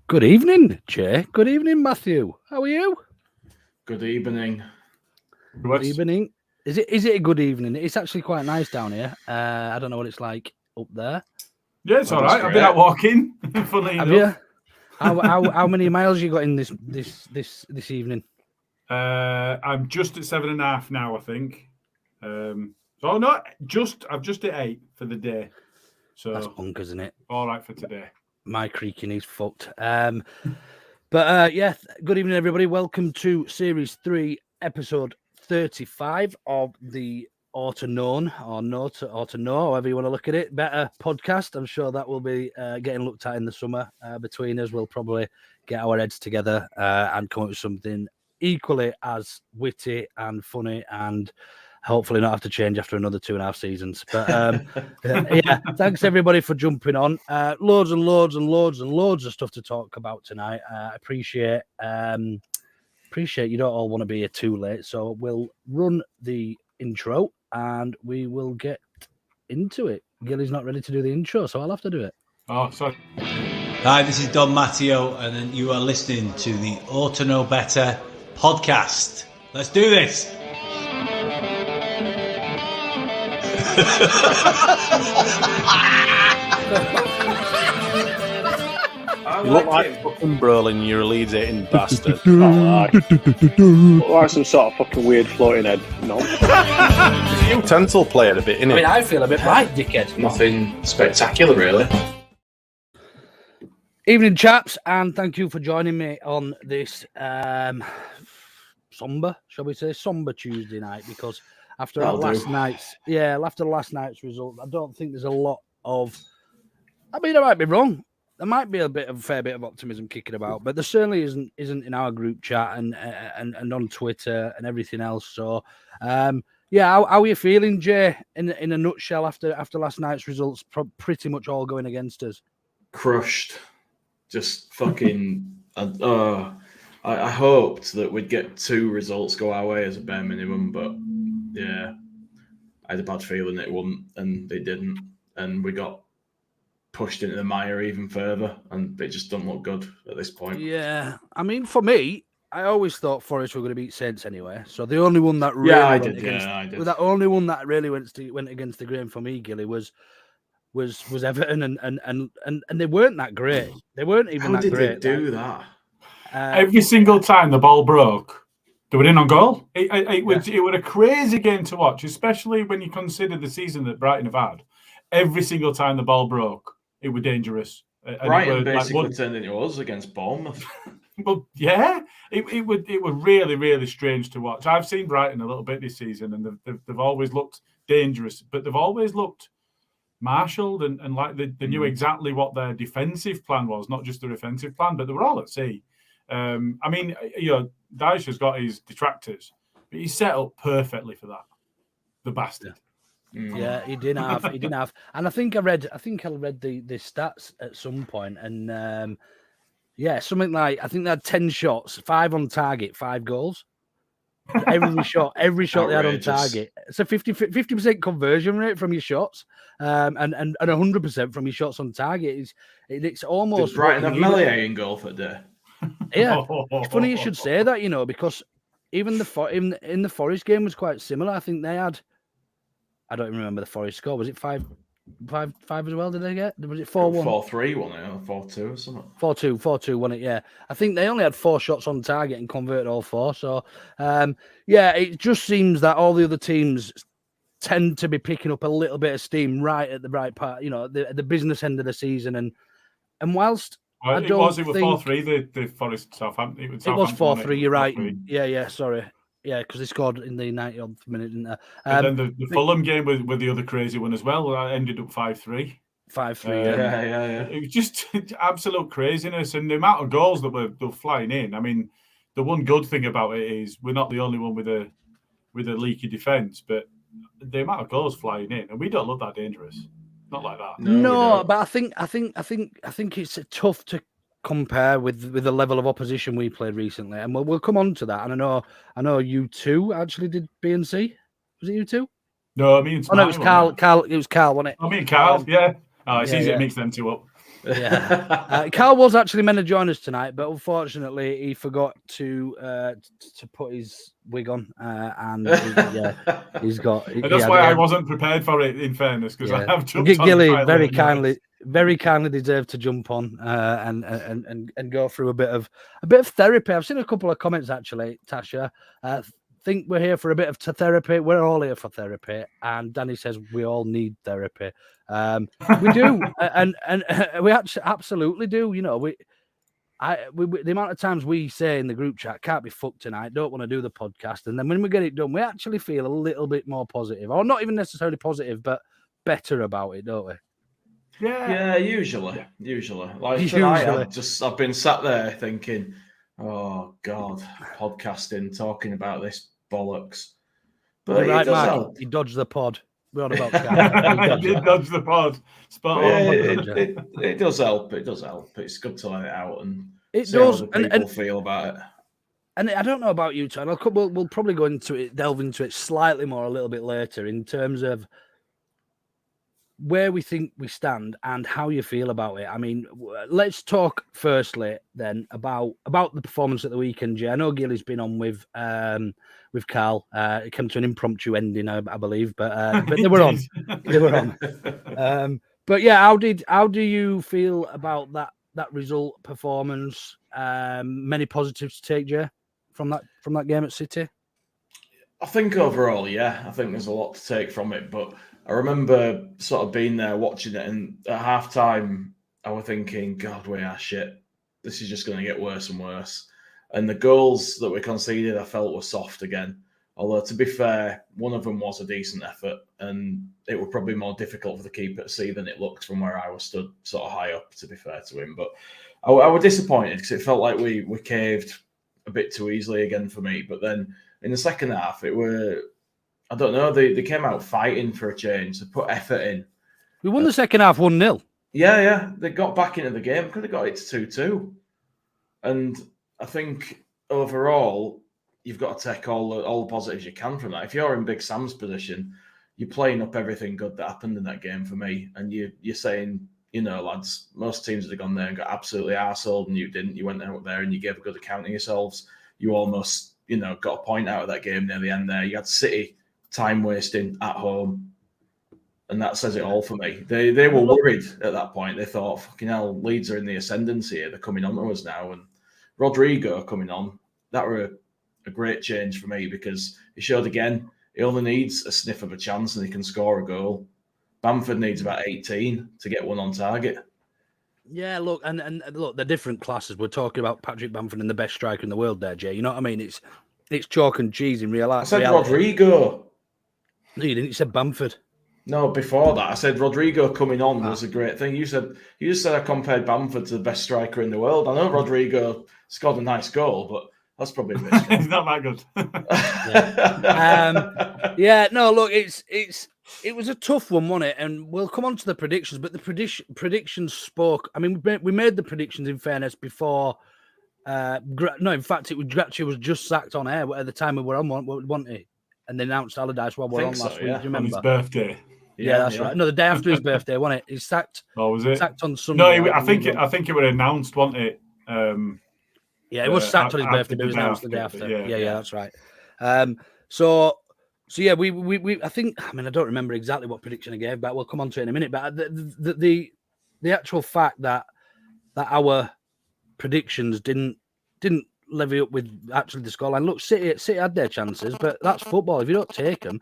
Good evening, Jay. Good evening, Matthew. How are you? Good evening. Good evening. Is it a good evening? It's actually quite nice down here. I don't know what it's like up there. Yeah, it's all right. I've been out walking. Funny Have enough. You? How many miles you got in this evening? I'm just at 7.5 now, I think. I've just hit 8 for the day. So that's punk, isn't it? All right for today. My creaking is fucked. But good evening, everybody. Welcome to Series 3, Episode 35 of the Orta known or Orta know, however you want to look at it. Better podcast. I'm sure that will be getting looked at in the summer. Between us, we'll probably get our heads together and come up with something equally as witty and funny and hopefully not have to change after another 2.5 seasons. But thanks everybody for jumping on. Loads of stuff to talk about tonight. Appreciate you don't all want to be here too late, so we'll run the intro and we will get into it. Gilly's not ready to do the intro, so I'll have to do it. Oh, sorry. Hi, this is Don Matteo, and you are listening to the Orta Know Better podcast. Let's do this. You look like fucking Brolin, you're a Leeds eating bastard. Look like some sort of fucking weird floating head. No. You utensil player a bit, innit? I mean, I feel a bit right, dickhead. Nothing spectacular, really. Evening, chaps, and thank you for joining me on this somber Tuesday night, because after last night's result, I don't think there's a lot of. I mean, I might be wrong. There might be a fair bit of optimism kicking about, but there certainly isn't in our group chat and on Twitter and everything else. So, how are you feeling, Jay? In a nutshell, after last night's results, pretty much all going against us. Crushed. Just fucking. I hoped that we'd get 2 results go our way as a bare minimum, but yeah, I had a bad feeling it wouldn't, and they didn't, and we got pushed into the mire even further, and it just doesn't look good at this point. Yeah, I mean, for me, I always thought Forest were going to beat Saints anyway. So the only one that really I did. The only one that really went against the grain for me, Gilly, was Everton, and they weren't that great. They weren't even that great. How did they do that? Every single time the ball broke, they were in on goal. It was a crazy game to watch, especially when you consider the season that Brighton have had. Every single time the ball broke, it was dangerous. Brighton basically turned into us against Bournemouth. Well, yeah, it was really, really strange to watch. I've seen Brighton a little bit this season, and they've always looked dangerous, but they've always looked marshalled and like they knew exactly what their defensive plan was, not just their offensive plan, but they were all at sea. I mean, Dyche has got his detractors, but he's set up perfectly for that. The bastard. Yeah, he didn't have, and I think I read the stats at some point, and something like I think they had 10 shots, 5 on target, 5 goals. Every shot they had on target. It's a 50% conversion rate from your shots, and 100% from your shots on target. It's almost. Did Brighton have Melier in goal for a day? Yeah, it's funny you should say that, because even in the Forest game was quite similar. I think they had. I don't even remember the Forest score. Was it 5 as well? Did they get? Was it 4-1? 4-3, wasn't it? Or 4-2 or something? 4-2, wasn't it? Yeah. I think they only had 4 shots on target and converted all 4. So, it just seems that all the other teams tend to be picking up a little bit of steam right at the right part, the business end of the season. And whilst it was 4-3, the Forest Southampton. It was 4-3, you're right. 4-3. Yeah, sorry. Yeah, because they scored in the 90th minute, didn't they? And then the Fulham game with the other crazy one as well. That ended up 5-3. 5-3. Yeah. It was just absolute craziness, and the amount of goals that were flying in. I mean, the one good thing about it is we're not the only one with a leaky defence, but the amount of goals flying in, and we don't look that dangerous. Not like that. No, but I think it's tough to compare with the level of opposition we played recently, and we'll come on to that. And I know you two actually did B and C. Was it you two? No, me and It was Karl. It was Karl, wasn't it? Me and Karl. Yeah. Oh, it's easy to mix them two up. Yeah, Karl was actually meant to join us tonight, but unfortunately he forgot to put his wig on, and he's got. And that's why I wasn't prepared for it. In fairness, because I have jumped Gilly on very kindly deserved to jump on and go through a bit of therapy. I've seen a couple of comments actually, Tasha. Think we're here for a bit of therapy. We're all here for therapy, and Danny says we all need therapy. We do, and we absolutely do. You know, the amount of times we say in the group chat, can't be fucked tonight, don't want to do the podcast, and then when we get it done, we actually feel a little bit more positive, or not even necessarily positive, but better about it, don't we? Yeah, usually. Like tonight, I've been sat there thinking, oh God, podcasting, talking about this bollocks. But right, Mark, he dodged the pod. We're on about he did dodge the pod. Spot on. It does help. It does help. It's good to let it out and see how the people feel about it. And I don't know about you, Tom. We'll probably go into it, delve into it slightly more a little bit later in terms of where we think we stand and how you feel about it. I mean, let's talk firstly then about the performance at the weekend. Jay, I know Gilly's been on with Karl. It came to an impromptu ending, I believe, but they were on. They were on. But yeah, how do you feel about that result, performance? Many positives to take, Jay, from that game at City. I think overall, yeah, I think there's a lot to take from it, but I remember sort of being there watching it, and at half-time, I was thinking, God, we are shit. This is just going to get worse and worse. And the goals that we conceded, I felt were soft again. Although, to be fair, one of them was a decent effort, and it was probably more difficult for the keeper to see than it looked from where I was stood sort of high up, to be fair to him. But I was disappointed because it felt like we caved a bit too easily again for me. But then in the second half, it were... I don't know. They came out fighting for a change. They put effort in. We won the second half 1-0. Yeah. They got back into the game. Could have got it to 2-2. And I think overall, you've got to take all the positives you can from that. If you're in Big Sam's position, you're playing up everything good that happened in that game for me. And you're saying, you know, lads, most teams that have gone there and got absolutely arseholed, and you didn't. You went out there and you gave a good account of yourselves. You almost, you know, got a point out of that game near the end there. You had City time wasting at home, and that says it all for me. They were worried at that point. They thought, fucking hell, Leeds are in the ascendancy here. They're coming on to us now. And Rodrigo coming on, that were a great change for me, because he showed again he only needs a sniff of a chance and he can score a goal. Bamford needs about 18 to get one on target. Yeah, look, and look, they're different classes. We're talking about Patrick Bamford and the best striker in the world there, Jay. You know what I mean? It's chalk and cheese in real life. I said Rodrigo. No, you didn't. You said Bamford. No, before that, I said Rodrigo coming on was a great thing. You just said I compared Bamford to the best striker in the world. I know Rodrigo scored a nice goal, but that's probably a bit strong. It's not that good. No, look, it was a tough one, wasn't it? And we'll come on to the predictions, but the predictions spoke. I mean, we made the predictions, in fairness, before. No, in fact, Gratchi was just sacked on air at the time we were on, wasn't he? And they announced Allardyce while we were on last week. Do you remember? On his birthday. Yeah, that's right. No, the day after his birthday, wasn't it? He's sacked. Oh, was it? Sacked on Sunday. No, I think it was announced, wasn't it? Yeah, it was sacked on his birthday, but it was announced the day after. Yeah, that's right. So yeah, we I think, I mean, I don't remember exactly what prediction I gave, but we'll come on to it in a minute. But the actual fact that our predictions didn't levy up with actually the scoreline. Look, City had their chances, but that's football. If you don't take them,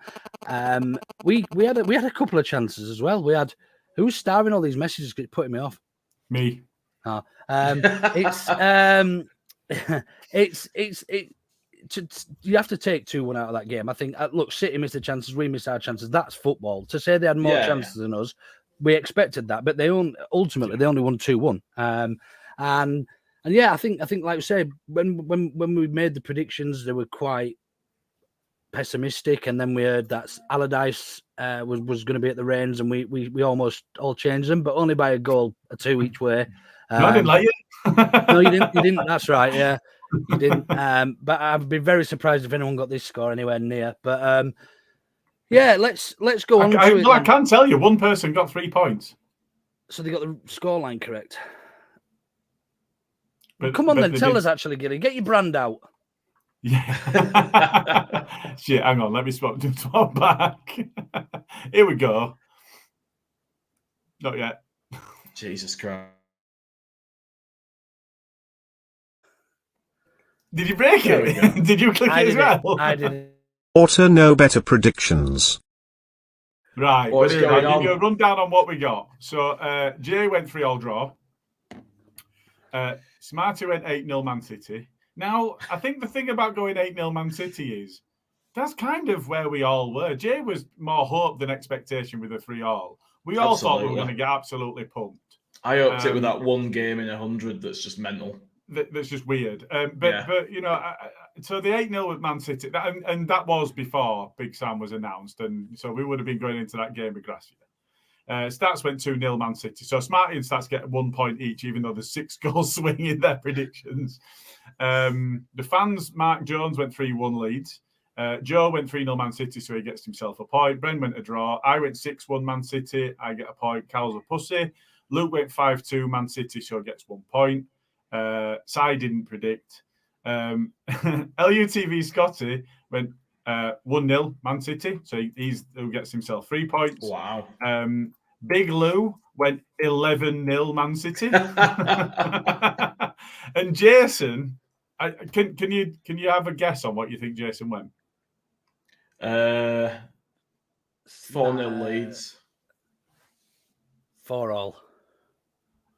we had a couple of chances as well. We had, who's starring all these messages putting me off? Me. You have to take 2-1 out of that game. I think. Look, City missed the chances, we missed our chances. That's football. To say they had more chances than us, we expected that, but they only won 2-1. And yeah, I think like I said, when we made the predictions, they were quite pessimistic, and then we heard that Allardyce was going to be at the reins, and we almost all changed them, but only by a goal or two each way. I didn't like it. No, you didn't. That's right. Yeah, you didn't. But I'd be very surprised if anyone got this score anywhere near. But yeah, let's go on. I can tell you, one person got 3 points. So they got the scoreline correct. But, come on but then, they tell did- us actually, Gilly. Get your brand out. Yeah. Shit, hang on. Let me swap back. Here we go. Not yet. Jesus Christ. Did you break There we go. it? Did you click I it as did it. well? I did it. Orta no better predictions. Right. What's Brilliant. going I'll give you a on? rundown on what we got. So Jay went 3-3 draw. Smarty went 8-0 Man City. Now, I think the thing about going 8-0 Man City is that's kind of where we all were. Jay was more hope than expectation with a 3-3. We all thought we were Absolutely. going to get absolutely pumped. I hoped it with that one game in 100 that's just mental. That's just weird. But so the 8-0 with Man City, and that was before Big Sam was announced, and so we would have been going into that game with Gracia. Stats went 2-0 Man City. So Smarty and Stats get 1 point each, even though there's 6 goals swing in their predictions. The fans, Mark Jones went 3-1 Leeds. Joe went 3-0 Man City, so he gets himself a point. Bren went a draw. I went 6-1 Man City. I get a point. Karl's a pussy. Luke went 5-2 Man City, so he gets 1 point. Sai didn't predict. LUTV Scotty went 1-0 Man City, so he gets himself 3 points. Wow. Big Lou went 11-0 Man City. And Jason, can you have a guess on what you think Jason went? 4-0 Leeds. 4-all.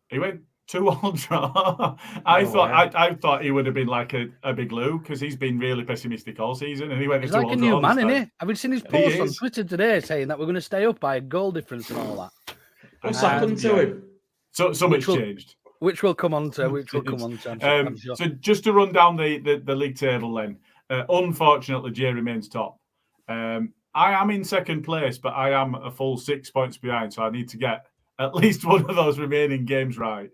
He went 2-2 draw. I thought he would have been like a Big Lou because he's been really pessimistic all season, and he went He's to 2-2 like a new draw man, this isn't time. he? Have you seen his He post on is. Twitter today saying that we're going to stay up by a goal difference and all that? What's happened to him? So much will- changed. Which we'll come on to. I'm sure. So just to run down the league table then. Unfortunately, Jay remains top. I am in second place, but I am a full 6 points behind, so I need to get at least one of those remaining games right.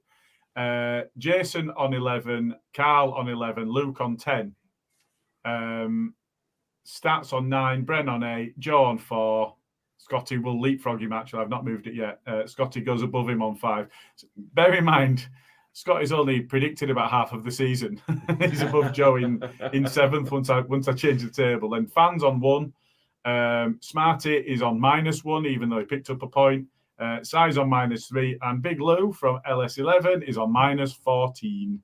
Jason on 11, Karl on 11, Luke on 10, Stats on 9, Bren on 8, Joe on 4. Scotty will leapfrog him, actually. I've not moved it yet. Scotty goes above him on 5. Bear in mind, Scotty's only predicted about half of the season. He's above Joe in 7th once I change the table. Then fans on 1. Smarty is on -1, even though he picked up a point. Sai's on -3. And Big Lou from LS11 is on -14.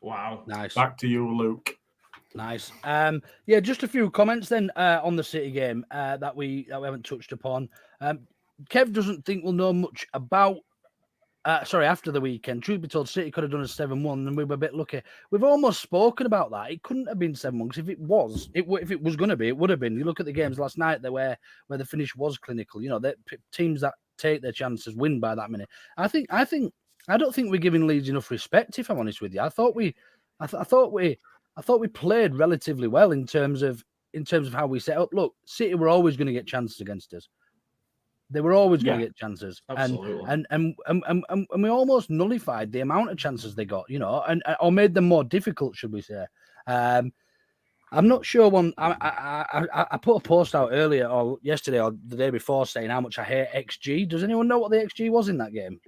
Wow. Nice. Back to you, Luke. Nice. Just a few comments then on the City game that we haven't touched upon. Kev doesn't think we'll know much about. After the weekend. Truth be told, City could have done a 7-1, and we were a bit lucky. We've almost spoken about that. It couldn't have been 7-1 because if it was going to be, it would have been. You look at the games last night, where the finish was clinical. You know, teams that take their chances win by that many. I don't think we're giving Leeds enough respect. If I'm honest with you, I thought we played relatively well in terms of how we set up. Look, City were always going to get chances against us. They were always going to get chances, absolutely. and we almost nullified the amount of chances they got, or made them more difficult, should we say? I'm not sure. I put a post out earlier, or yesterday, or the day before, saying how much I hate XG. Does anyone know what the XG was in that game?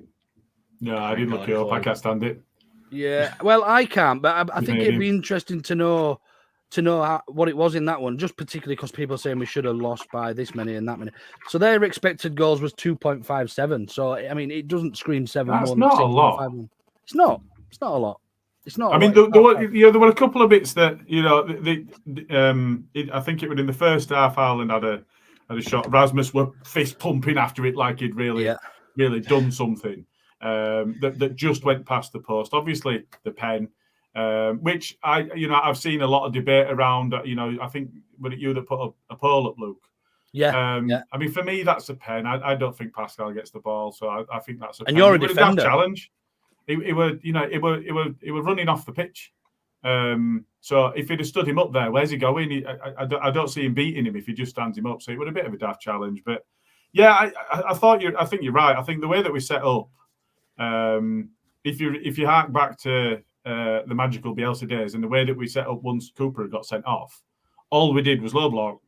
No, I didn't look it up. I can't stand it. Yeah, well, I can't, but I think it'd be interesting to know what it was in that one, just particularly because people are saying we should have lost by this many and that many. So their expected goals was 2.57. So I mean, it doesn't scream 7-1. That's not a lot. It's not. It's not a lot. It's not. I mean, there were a couple of bits that I think it was in the first half. Ireland had a shot. Rasmus were fist pumping after it like he'd really done something that just went past the post. Obviously, the pen. Which I've seen a lot of debate around. I think was it you that put a poll up, Luke? Yeah. I mean, for me, that's a pen. I don't think Pascal gets the ball, so I think that's a pen. And you're a defender. Challenge. It were running off the pitch. So if he'd have stood him up there, where's he going? I don't see him beating him if he just stands him up. So it was a bit of a daft challenge. But yeah, I think you're right. I think the way that we set up, if you hark back to the magical Bielsa days and the way that we set up once Cooper got sent off, all we did was low block,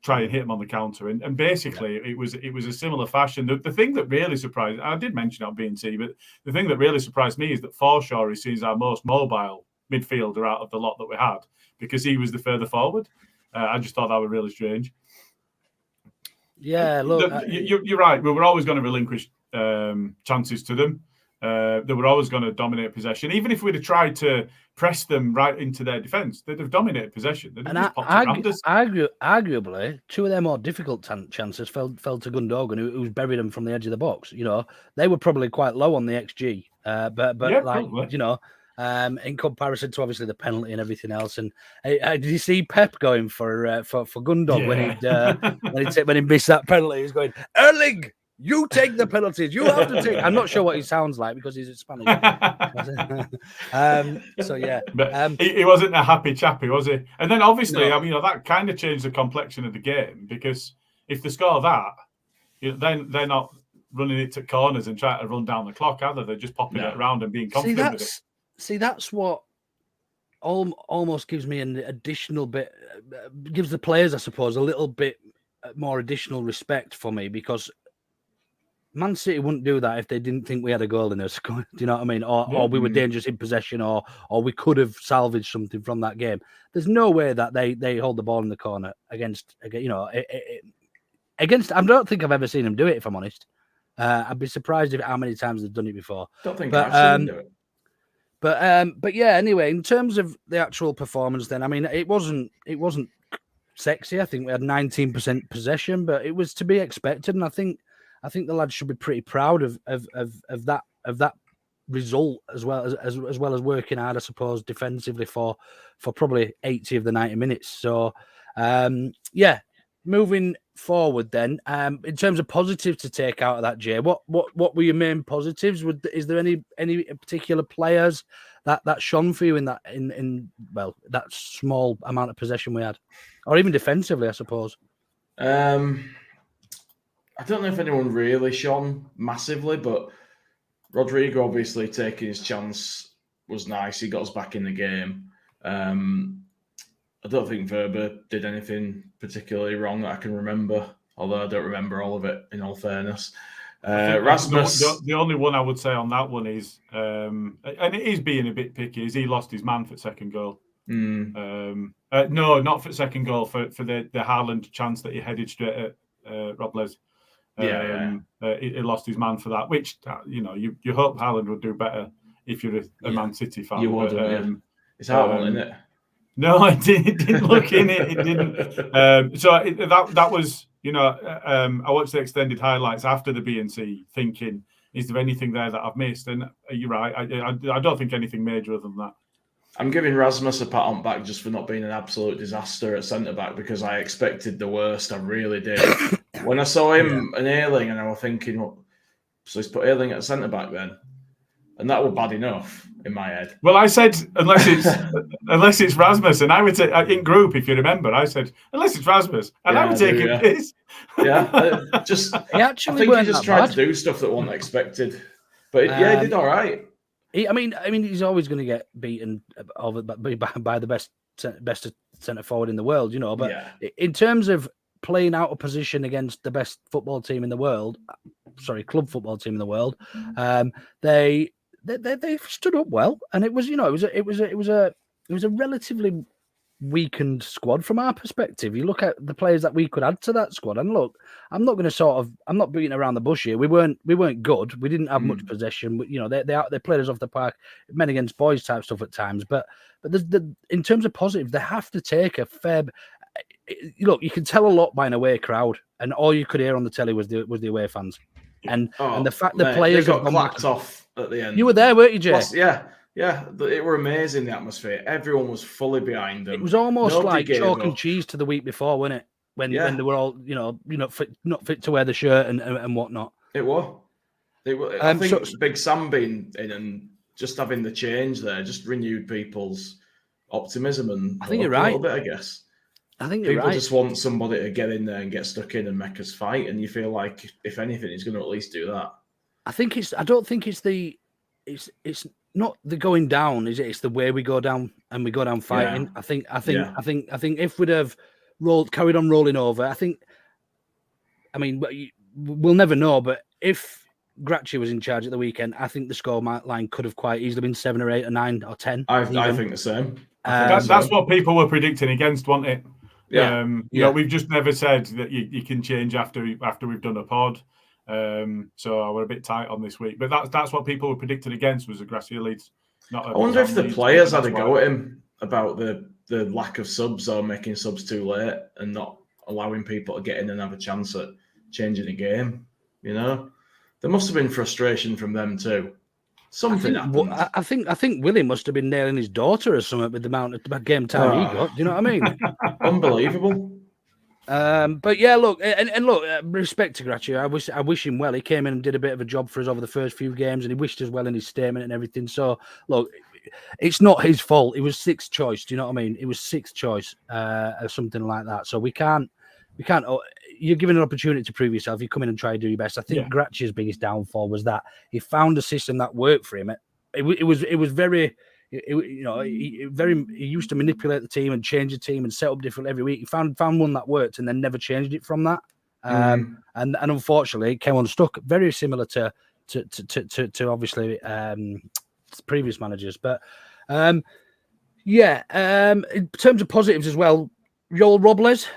try and hit him on the counter. And basically, it was a similar fashion. The thing that really surprised, I did mention it on B&T, but the thing that really surprised me is that Forshaw is our most mobile midfielder out of the lot that we had, because he was the further forward. I just thought that was really strange. Yeah, look, you're right. We were always going to relinquish chances to them. They were always going to dominate possession. Even if we'd have tried to press them right into their defence, they'd have dominated possession. They'd have arguably, two of their more difficult chances fell to Gundogan, who's buried them from the edge of the box. You know, they were probably quite low on the XG, but yeah, like probably. You know, in comparison to obviously the penalty and everything else. And did you see Pep going for Gundogan when he missed that penalty? He's going, Erling, you take the penalties. You have to take. I'm not sure what he sounds like because he's Spanish. So yeah, but he wasn't a happy chappy, was he? And then obviously, no. I mean, that kind of changed the complexion of the game, because if they score that, then they're not running it to corners and trying to run down the clock, are they? They're just popping it around and being confident with it. See, that's what almost gives me an additional bit, gives the players, I suppose, a little bit more additional respect for me, because Man City wouldn't do that if they didn't think we had a goal in us. Do you know what I mean? Or we were dangerous in possession, or we could have salvaged something from that game. There's no way that they hold the ball in the corner against. You know, against. I don't think I've ever seen them do it. If I'm honest, I'd be surprised how many times they've done it before. Don't think I've seen them do it. But yeah. Anyway, in terms of the actual performance, then I mean, it wasn't sexy. I think we had 19% possession, but it was to be expected, and I think the lads should be pretty proud of that result, as well as working hard, I suppose, defensively for probably 80 of the 90 minutes. So yeah, moving forward then, in terms of positives to take out of that, Jay, what were your main positives? Is there any particular players that shone for you in that that small amount of possession we had, or even defensively, I suppose? I don't know if anyone really shone massively, but Rodrigo obviously taking his chance was nice. He got us back in the game. I don't think Verber did anything particularly wrong that I can remember, although I don't remember all of it, in all fairness. Rasmus... The only one I would say on that one is, and it is being a bit picky, is he lost his man for second goal. No, not for second goal, for the Haaland chance that he headed straight at Robles. He lost his man for that, which you hope Haaland would do better if you're a Man City fan. You would, it's hard, isn't it? No, it didn't look in it. It didn't. That was, I watched the extended highlights after the B&C, thinking, is there anything there that I've missed? And you're right. I don't think anything major other than that. I'm giving Rasmus a pat on back just for not being an absolute disaster at centre-back, because I expected the worst. I really did. When I saw him and Ayling, and I was thinking, so he's put Ayling at centre-back then? And that was bad enough in my head. Well, I said, unless it's Rasmus, and I would say, in group, if you remember, I said, unless it's Rasmus, and I would take it this. Yeah, I think he just tried to do stuff that wasn't expected. But he did all right. I mean, he's always going to get beaten by the best centre forward in the world, But in terms of playing out of position against the best football team in the world, club football team in the world, they stood up well, and it was a relatively weakened squad from our perspective. You look at the players that we could add to that squad, and look, I'm not beating around the bush here. We weren't good. We didn't have much possession. They played us off the park, men against boys type stuff at times. But in terms of positive, they have to take a fair. Look, you can tell a lot by an away crowd, and all you could hear on the telly was the away fans, and the fact that players got clapped off at the end. You were there, weren't you, Jay? Plus, yeah, it were amazing, the atmosphere. Everyone was fully behind them. It was almost like chalk and cheese to the week before, wasn't it? When they were all not fit to wear the shirt and whatnot. It was. I think Big Sam being in and just having the change there just renewed people's optimism and I think you're right. A little bit, I guess. I think you're right. People just want somebody to get in there and get stuck in and make us fight, and you feel like, if anything, he's going to at least do that. I don't think it's not the going down, is it? It's the way we go down, and we go down fighting. Yeah. I think if we'd have carried on rolling over. I mean, we'll never know, but if Gracchi was in charge at the weekend, I think the score line could have quite easily been 7 or 8 or 9 or 10. I think the same. That's what people were predicting against, wasn't it? Yeah. You know, we've just never said that you can change after we've done a pod. So we're a bit tight on this week, but that's what people were predicting against was a Gracchi Leeds. I wonder if the players had a go at him about the lack of subs or making subs too late and not allowing people to get in and have a chance at changing the game. You know, there must have been frustration from them too. Something happened. I think Willie must have been nailing his daughter or something with the amount of game time he got. Do you know what I mean? Unbelievable. But yeah, look, and look, respect to Gracchi. I wish him well. He came in and did a bit of a job for us over the first few games, and he wished us well in his statement and everything. So look, it's not his fault. It was sixth choice. Do you know what I mean? It was sixth choice, or something like that. So we can't. You're given an opportunity to prove yourself. You come in and try to do your best. I think Gracchi's biggest downfall was that he found a system that worked for him. It was very. He used to manipulate the team and change the team and set up different every week. He found one that worked and then never changed it from that. And unfortunately, it came unstuck. Very similar to obviously previous managers. But in terms of positives as well, Joel Robles.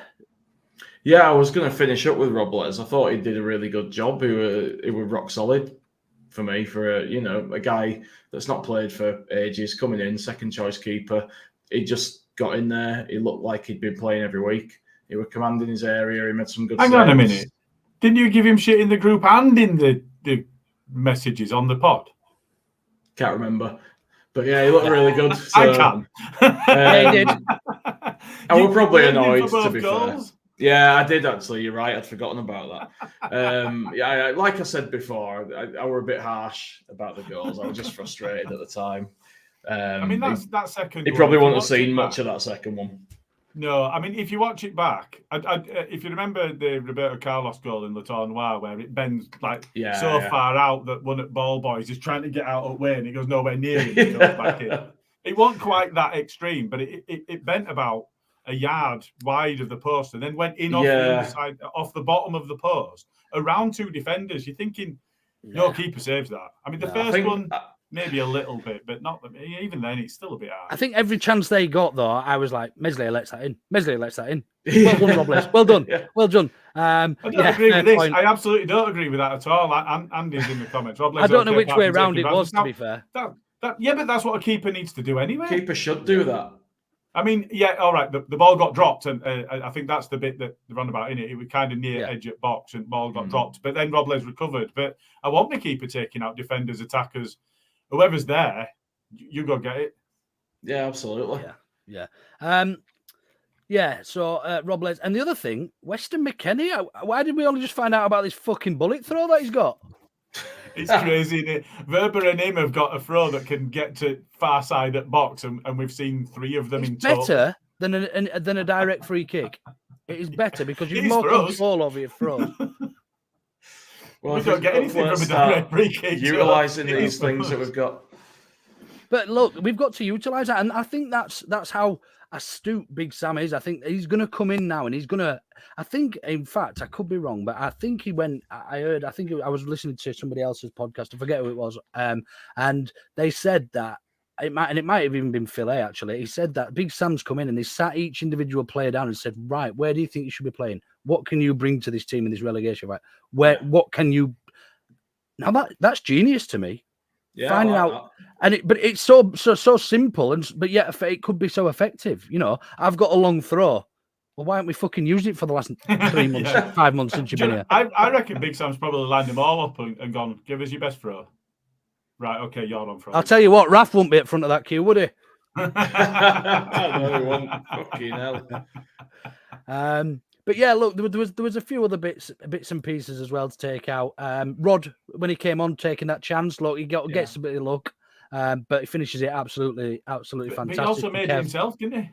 Yeah, I was going to finish up with Robles. I thought he did a really good job. He was rock solid for me, for a guy that's not played for ages, coming in, second choice keeper. He just got in there. He looked like he'd been playing every week. He was commanding his area. He made some good saves. Hang on a minute. Didn't you give him shit in the group and in the messages on the pod? Can't remember. But yeah, he looked really good. So, I can. Yeah, he did. I was probably annoyed, to be fair. Yeah, I did actually. You're right. I'd forgotten about that. Like I said before, I were a bit harsh about the goals. I was just frustrated at the time. I mean, that second. He probably wouldn't have seen much of that second one. No, I mean, if you watch it back, if you remember the Roberto Carlos goal in Le Tournoi, where it bends far out that one at Ball Boys is trying to get out of way and it goes nowhere near it. It goes back in. It wasn't quite that extreme, but it bent about a yard wide of the post and then went in off the other side, off the bottom of the post, around two defenders. You're thinking, no keeper saves that. I mean, the first one, maybe a little bit, but not even then, it's still a bit hard. I think every chance they got, though, I was like, Meslier lets that in. Well done, Robles. Well done. Well done. I don't agree with this. I absolutely don't agree with that at all. Andy's in the comments. Robles, I don't know which way around it was, to be fair. But that's what a keeper needs to do anyway. Keeper should do that. I mean, all right, the ball got dropped, and I think that's the bit that they're on about, innit? It was kind of near edge at box, and ball got dropped. But then Robles recovered. But I want the keeper taking out defenders, attackers, whoever's there, you go get it. Yeah, absolutely. So Robles. And the other thing, Weston McKennie, why did we only just find out about this fucking bullet throw that he's got? It's crazy, isn't it? Verber and him have got a throw that can get to far side at box, and we've seen 3 of them in total. Better than a direct free kick. It is better because you've more control over your throws. Well, we don't get anything from a direct free kick. Utilising these things that we've got. But look, we've got to utilise that, and I think that's how astute Big Sam is. I think he's going to come in now, and he's going to. I think, in fact, I could be wrong, but I think he went. I was listening to somebody else's podcast. I forget who it was, and they said that it might have even been Phil A. Actually, he said that Big Sam's come in and they sat each individual player down and said, right, where do you think you should be playing? What can you bring to this team in this relegation fight? What can you? Now that's genius to me. Yeah, finding out, but it's so simple, but yet it could be so effective. You know, I've got a long throw. Well, why haven't we fucking used it for the last 3 months, 5 months since you've been here? I reckon Big Sam's probably lined them all up and gone, give us your best throw. Right, okay, you're on front. I'll tell you what, Raf won't be at front of that queue, would he? No, he won't. Fucking hell. But yeah, look, there was a few other bits and pieces as well to take out. Rod, when he came on, taking that chance, look, he gets a bit of luck, but he finishes it absolutely fantastic. But he also made it himself, didn't he?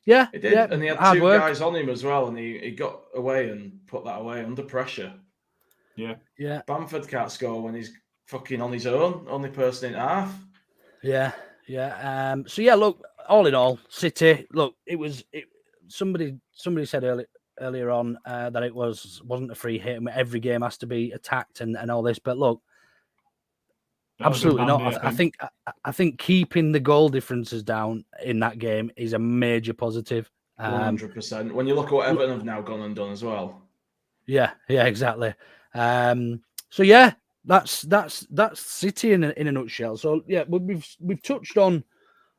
Yeah, he did, and he had 2 guys on him as well, and he got away and put that away under pressure. Yeah. Bamford can't score when he's fucking on his own, only person in half. Yeah. So yeah, look, all in all, City. Look, it was somebody said earlier on that it wasn't a free hit, and every game has to be attacked and all this. But look, absolutely not. I think keeping the goal differences down in that game is a major positive. 100%. When you look at what Everton have now gone and done as well. Yeah, exactly. So yeah, that's City in a nutshell. So yeah, we've touched on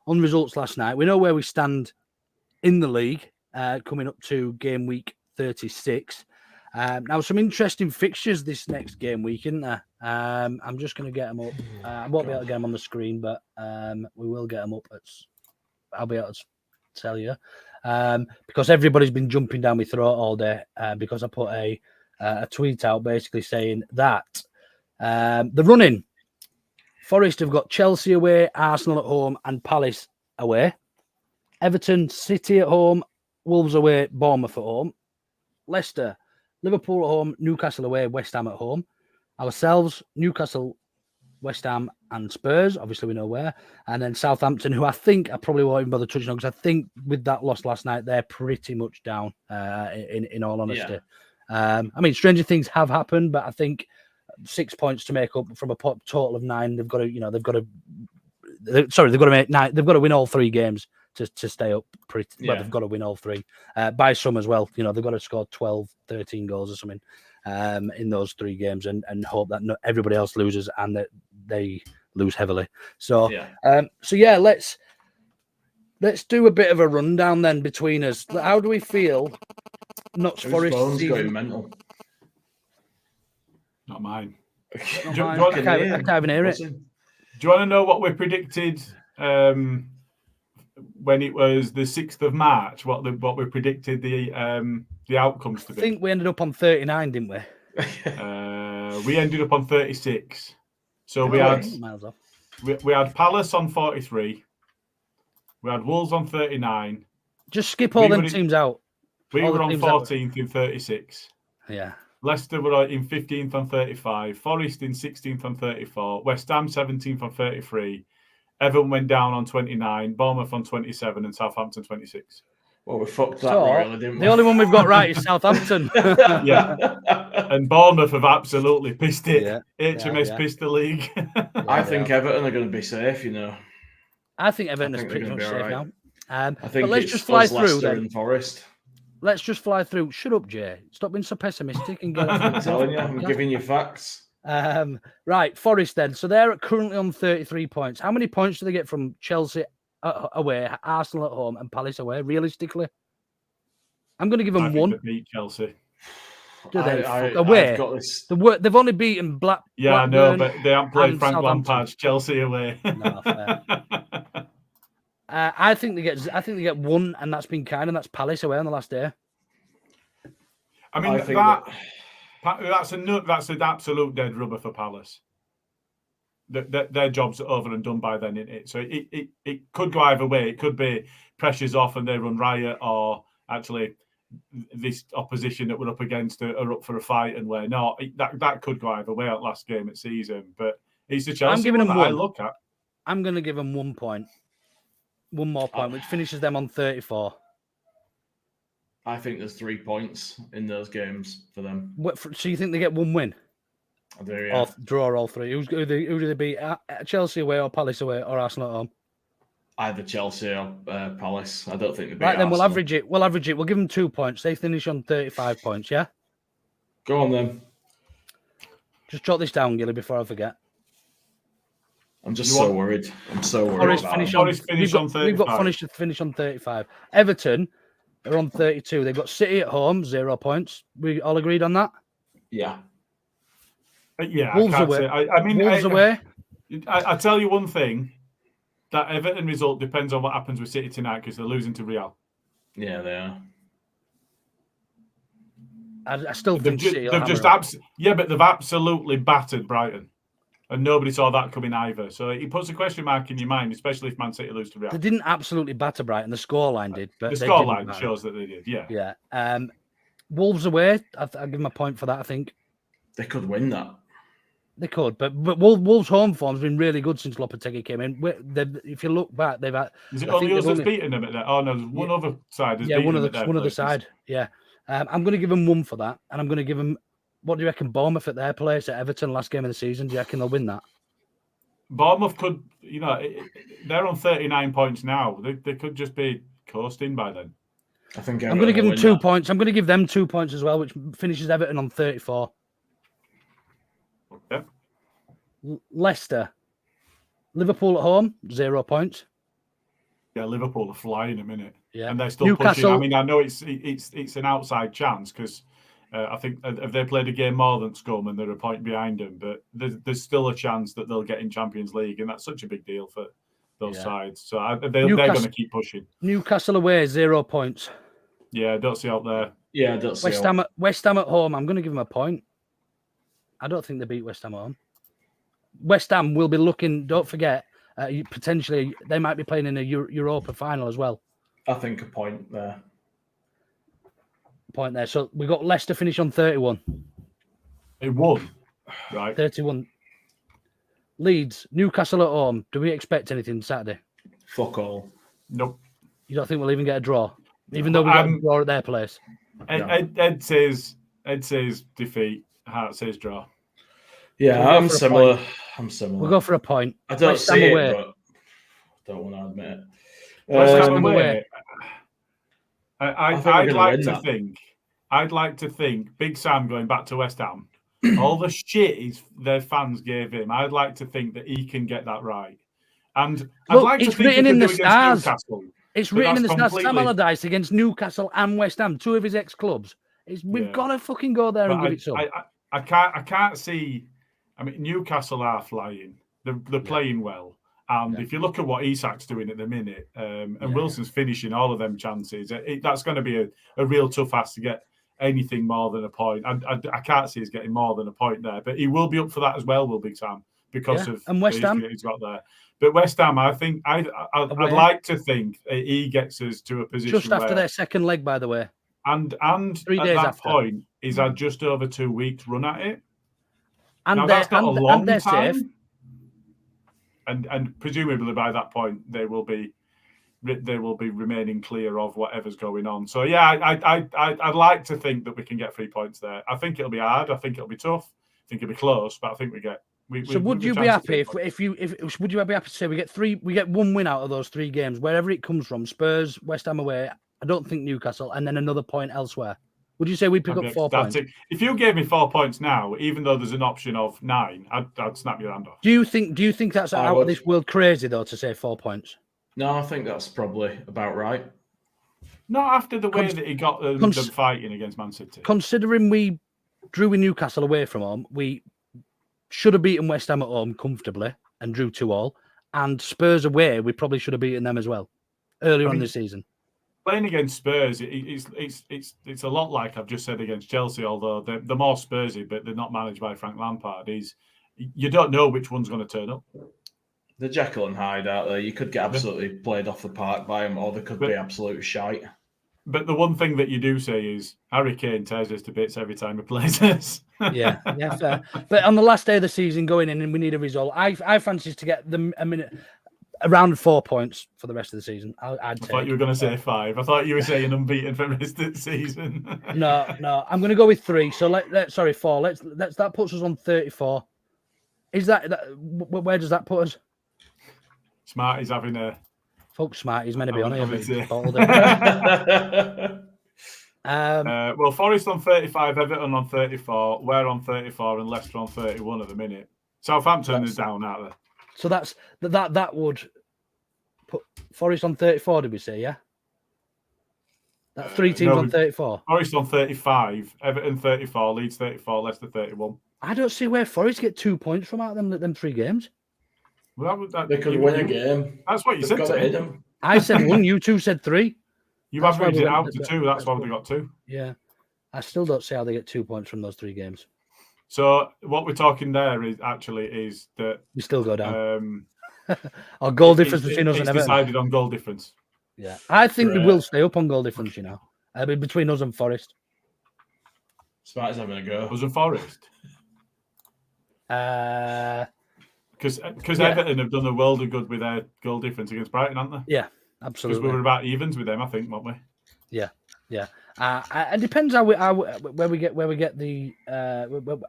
results last night. We know where we stand in the league, coming up to game week 36. Now some interesting fixtures this next game week, isn't there? I'm just going to get them up. I won't be able to get them on the screen, but we will get them up. I'll be able to tell you because everybody's been jumping down my throat all day because I put a tweet out basically saying that the running Forest have got Chelsea away, Arsenal at home, and Palace away. Everton, City at home, Wolves away, Bournemouth at home. Leicester, Liverpool at home, Newcastle away, West Ham at home. Ourselves, Newcastle, West Ham, and Spurs. Obviously, we know where. And then Southampton, who I think I probably won't even bother touching on because I think with that loss last night, they're pretty much down. In all honesty, I mean, stranger things have happened, but I think 6 points to make up from a total of 9. They've got to make 9. They've got to win all 3 games to stay up. Well, they've got to win all 3 by some as well. They've got to score 12, 13 goals or something in those 3 games and hope that everybody else loses and that they lose heavily. So let's do a bit of a rundown then between us. How do we feel? Notts Forest going mental. Not mine. I can't even hear it. Do you want to know what we predicted when it was the 6th of March? What we predicted the outcomes to be? I think we ended up on 39, didn't we? We ended up on 36. So we had Palace on 43. We had Wolves on 39. Just skip all them teams out. We were on 14th in 36. Yeah. Leicester were in 15th on 35. Forest in 16th on 34. West Ham 17th on 33. Everton went down on 29. Bournemouth on 27 and Southampton 26. Well, we fucked that royally, didn't we? The only one we've got right is Southampton. Yeah. And Bournemouth have absolutely pissed it. Yeah. HMS pissed the league. I think Everton are going to be safe, I think Everton is pretty much safe now. I think let's just fly through then. And Forest. Let's just fly through. Shut up, Jay. Stop being so pessimistic and get I'm telling you, I'm giving you facts. Right, Forest then. So they're currently on 33 points. How many points do they get from Chelsea away, Arsenal at home, and Palace away? Realistically, I'm going to give them 1. They beat Chelsea. Do they away? They've only beaten Blackburn. Yeah, I know, but they haven't played Frank Lampard's Chelsea away. No, fair. I think they get 1, and that's been kind, and that's Palace away on the last day. I mean, that's an absolute dead rubber for Palace. Their job's over and done by then, isn't it? So it could go either way. It could be pressure's off and they run riot, or actually this opposition that we're up against are up for a fight and we're not. That could go either way at last game of season. But it's the Chelsea one that I look at. I'm going to give them 1 point. 1 more point, which finishes them on 34. I think there's 3 points in those games for them. So you think they get 1 win? I do, yeah. Or draw all 3? Who do they beat? Chelsea away or Palace away or Arsenal at home? Either Chelsea or Palace. I don't think they beat Right, then Arsenal. We'll average it. We'll give them 2 points. They finish on 35 points, yeah? Go on, then. Just jot this down, Gilly, before I forget. I'm just so worried. I'm so worried. Forest finish on 35. We've got Forest to finish on 35. Everton are on 32. They've got City at home, 0 points. We all agreed on that? Yeah. Yeah. Wolves away. Wolves away. I tell you one thing. That Everton result depends on what happens with City tonight because they're losing to Real. Yeah, they are. I still think City but they've absolutely battered Brighton. And nobody saw that coming either. So it puts a question mark in your mind, especially if Man City lose to Real. They didn't absolutely batter Brighton. The scoreline did. But the scoreline shows that they did, yeah. Yeah. Wolves away, I'll give them a point for that, I think. They could win that. They could, but Wolves' home form's been really good since Lopetegui came in. If you look back, they've had. Is it only us that's beaten them at that? Oh no, there's one other side. Yeah, one other side. Yeah, I'm going to give them 1 for that, and I'm going to give them. What do you reckon? Bournemouth at their place at Everton last game of the season. Do you reckon they'll win that? Bournemouth could, they're on 39 points now. They could just be coasting by then. I think I'm going to give them 2 points. I'm going to give them 2 points as well, which finishes Everton on 34. Okay. Leicester, Liverpool at home, 0 points. Yeah, Liverpool are flying a minute. Yeah, and they're still Newcastle, pushing. I mean, I know it's an outside chance because I think if they played a game more than Scum and they're a point behind them, but there's still a chance that they'll get in Champions League, and that's such a big deal for those sides. So they're going to keep pushing. Newcastle away, 0 points. Yeah, I don't see out there. Yeah, I don't see West Ham at home. I'm going to give them a point. I don't think they beat West Ham at home. West Ham will be looking. Don't forget, potentially they might be playing in a Europa final as well. I think a point there. So we got Leicester finish on 31. They won, right? 31. Leeds, Newcastle at home. Do we expect anything Saturday? Fuck all. Nope. You don't think we'll even get a draw, even though we got a draw at their place? Ed says defeat. Hart says draw. Yeah, I'm similar. We'll go for a point. I don't see it, but I don't want to admit it. West Ham away. I'd like to think Big Sam going back to West Ham, all the shit their fans gave him, I'd like to think that he can get that right. And I'd like to think written in the stars. Newcastle, it's written in the stars. Sam Allardyce against Newcastle and West Ham, 2 of his ex-clubs. We've got to fucking go there and give it some. I can't see. I mean, Newcastle are flying. They're playing well. And if you look at what Isak's doing at the minute, and Wilson's finishing all of them chances, that's going to be a real tough ask to get anything more than a point. I can't see us getting more than a point there, but he will be up for that as well, will Big Sam, because of and West Ham he's got there. But West Ham, I think I'd like to think he gets us to a position just after their second leg, by the way, and 3 days at that after. point, he's had just over 2 weeks run at it. And now, that's not a long time. Safe. And presumably by that point they will be remaining clear of whatever's going on. So yeah, I'd like to think that we can get 3 points there. I think it'll be hard. I think it'll be tough. I think it'll be close, but I think we get. So would you be happy would you be happy to say we get 1 win out of those 3 games, wherever it comes from? Spurs, West Ham away. I don't think Newcastle, and then another point elsewhere. Would you say we pick up 4 points? If you gave me 4 points now, even though there's an option of 9, I'd snap your hand off. Do you think that's out of this world crazy though to say 4 points? No, I think that's probably about right. Not after the way that he got them fighting against Man City. Considering we drew with Newcastle away from home, we should have beaten West Ham at home comfortably and drew 2-2. And Spurs away, we probably should have beaten them as well earlier on this season. Playing against Spurs, it's a lot like I've just said against Chelsea, although they're more Spursy, but they're not managed by Frank Lampard. You don't know which one's going to turn up. The Jekyll and Hyde out there. You could get absolutely played off the park by them, or they could be absolute shite. But the one thing that you do say is Harry Kane tears us to bits every time he plays us. yeah, fair. But on the last day of the season, going in and we need a result, I fancy to get them around 4 points for the rest of the season. I thought you were going to say 5. I thought you were saying unbeaten for the rest of the season. No, I'm going to go with 3. So 4. Let's that puts us on 34. Is that where does that put us? Smarty's having a. Folks, Smarty's meant to be on here. Well, Forest on 35, Everton on 34, we're on 34, and Leicester on 31 at the minute. Southampton is down out there. So that would put Forest on 34, did we say, yeah? That's 3 teams on 34. Forest on 35, Everton 34, Leeds 34, Leicester 31. I don't see where Forest get 2 points from out of them 3 games. Well, they could win a game. That's what you said to me. I said 1, you 2 said 3. You averaged it out to 2, that's why they got 2. Yeah. I still don't see how they get 2 points from those 3 games. So what we're talking there is that we still go down. Our goal difference between us and Everton. Decided on goal difference. Yeah, I think we will stay up on goal difference. Between us and Forest. Smarty's having a go. Us and Forest. Because Everton have done a world of good with their goal difference against Brighton, haven't they? Yeah, Because absolutely. we were about evens with them, I think, weren't we? Yeah. It depends where we get the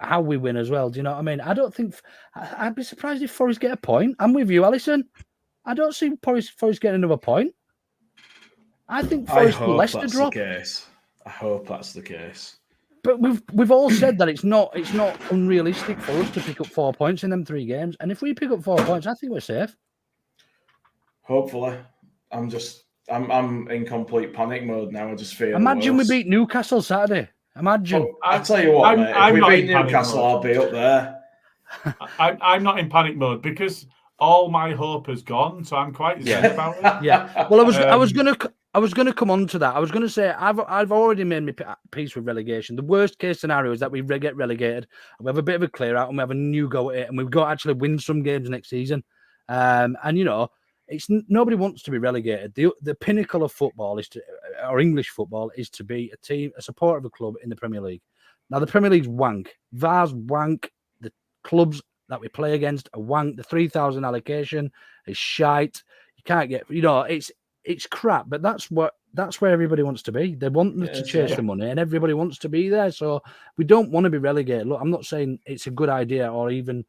how we win as well. Do you know what I mean? I don't think I'd be surprised if Forest get a point. I'm with you, Alison. I don't see Forest getting another point. I think Forest will Leicester drop. I hope that's the case. But we've all said that it's not unrealistic for us to pick up 4 points in them 3 games. And if we pick up 4 points, I think we're safe. Hopefully, I'm in complete panic mode now. I just feel. Imagine we beat Newcastle Saturday. Imagine. Well, I tell you what, mate. If we beat Newcastle, I'll be up there. I'm not in panic mode because all my hope has gone. So I'm quite zen about it. Yeah. Well, I was gonna come on to that. I was gonna say I've already made my peace with relegation. The worst case scenario is that we get relegated, and we have a bit of a clear out, and we have a new go at it, and we've got to actually win some games next season. And you know, it's nobody wants to be relegated. The pinnacle of football or English football is to be a support of a club in the Premier League. Now the Premier League's wank. VAR's wank. The clubs that we play against are wank. The 3,000 allocation is shite. You can't get. You know, it's crap, but that's where everybody wants to be. They want them to chase the money, and everybody wants to be there. So we don't want to be relegated. Look, I'm not saying it's a good idea or even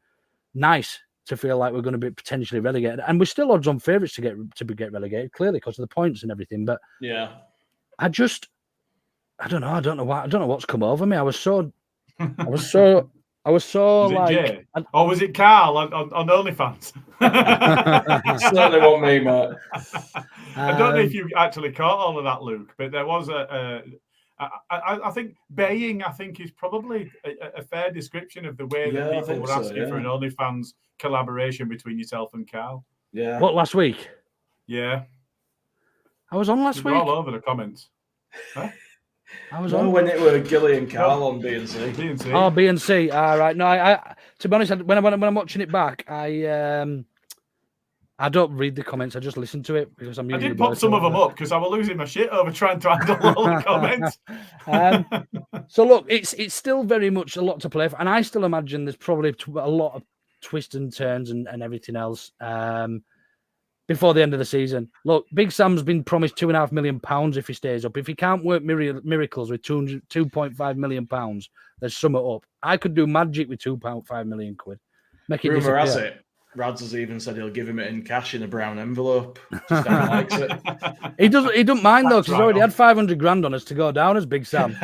nice to feel like we're going to be potentially relegated, and we're still odds-on favourites to get relegated, clearly because of the points and everything. But yeah, I don't know. I don't know what's come over me. I was so Was like, Jay? Or was it Karl on OnlyFans? certainly wasn't me, mate. I don't know if you actually caught all of that, Luke, but there was I think baying, I think, is probably a fair description of the way that people were asking for an OnlyFans collaboration between yourself and Karl. Yeah. What, last week? Yeah. I was on last week. All over the comments. Huh? I was on when it were Gilly and Karl on B&C. Oh, B&C. All right. No, I to be honest, when I'm watching it back, I don't read the comments. I just listen to it because I'm. I did put some of them up because I was losing my shit over trying to handle all the comments. So look, it's still very much a lot to play for, and I still imagine there's probably a lot of twists and turns and everything else before the end of the season. Look, Big Sam's been promised £2.5 million if he stays up. If he can't work miracles with £2.5 million, there's something up. I could do magic with £2.5 million. Make it Rumour has disappear. it. Rads has even said he'll give him it in cash in a brown envelope. Just likes it. He doesn't mind though, because he's already had 500 grand on us to go down as Big Sam.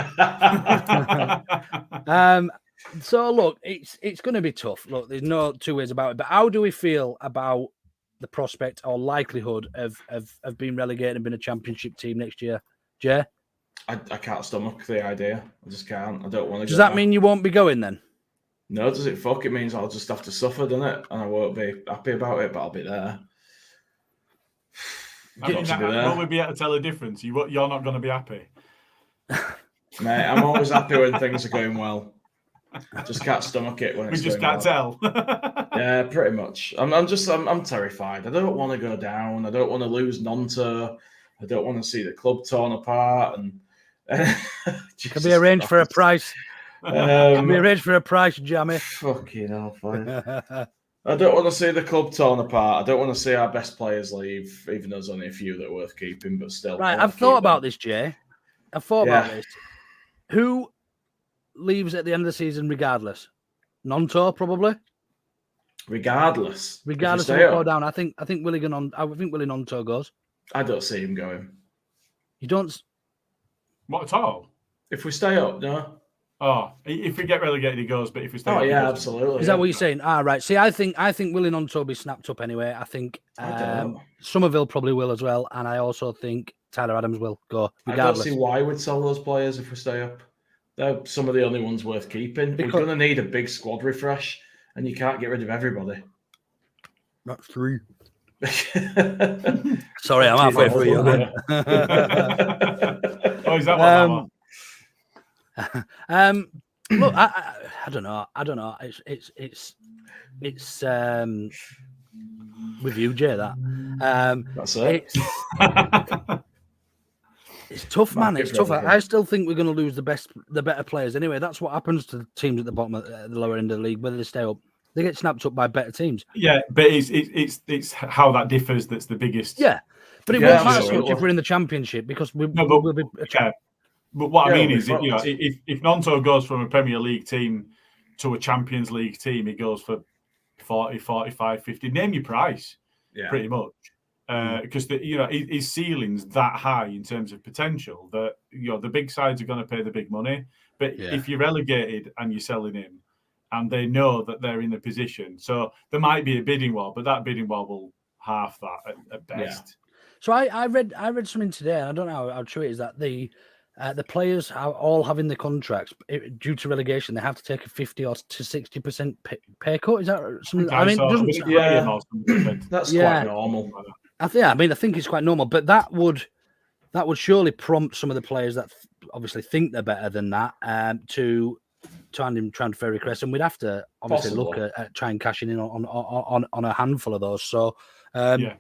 So look, it's going to be tough. Look, there's no two ways about it. But how do we feel about the prospect or likelihood of being relegated and being a championship team next year, Jay? I can't stomach the idea. I just can't. I don't want to. Does that mean you won't be going then? No, does it? Fuck, it means I'll just have to suffer, doesn't it? And I won't be happy about it, but I'll be there. Will we be able to tell the difference? You're not going to be happy. Mate, I'm always happy when things are going well. I just can't stomach it when it's We just going can't well. tell. Yeah, pretty much. I'm terrified. I don't want to go down. I don't want to lose Nonto. I don't want to see the club torn apart. And can be arranged for a price. Can be arranged for a price, Jammy. Fucking hell, fine. I don't want to see the club torn apart. I don't want to see our best players leave, even though there's only a few that are worth keeping, but still. Right, I've thought about this, Jay. I've thought about this. Who leaves at the end of the season regardless? Nonto, probably. Regardless of what go down. I think Willie Nonto goes. I don't see him going. You don't? What at all? If we stay up, no. Oh, if we get relegated, he goes. But if we stay, up, yeah, absolutely. Is that what you're saying? Right. See, I think Willie Nonto will be snapped up anyway. I think Somerville probably will as well, and I also think Tyler Adams will go regardless. I don't see why we'd sell those players if we stay up. They're some of the only ones worth keeping. We're going to need a big squad refresh, and you can't get rid of everybody. That's 3. Sorry, I'm halfway through you. Oh, is that what look, I don't know. It's with you, Jay. That's it. It's tough, man. It's tough. I still think we're going to lose the better players anyway. That's what happens to the teams at the bottom, at the lower end of the league, whether they stay up. They get snapped up by better teams. Yeah, but it's how that differs that's the biggest. Yeah, but it won't matter so much if we're in the Championship because we will be. But what I mean is, fucked. if Nonto goes from a Premier League team to a Champions League team, he goes for 40, 45, 50. Name your price, pretty much. Because his ceiling's that high in terms of potential that the big sides are going to pay the big money. But if you're relegated and you're selling him, and they know that they're in a position, so there might be a bidding war, but that bidding war will half that at best. Yeah. So I read something today, and I don't know how true it is, that the players are all having the contracts due to relegation. They have to take a 50 or to 60% pay cut. Is that something? I mean, that's quite normal. I think it's quite normal, but that would surely prompt some of the players that obviously think they're better than that to try and transfer requests, and we'd have to obviously look at trying cashing in on a handful of those. So the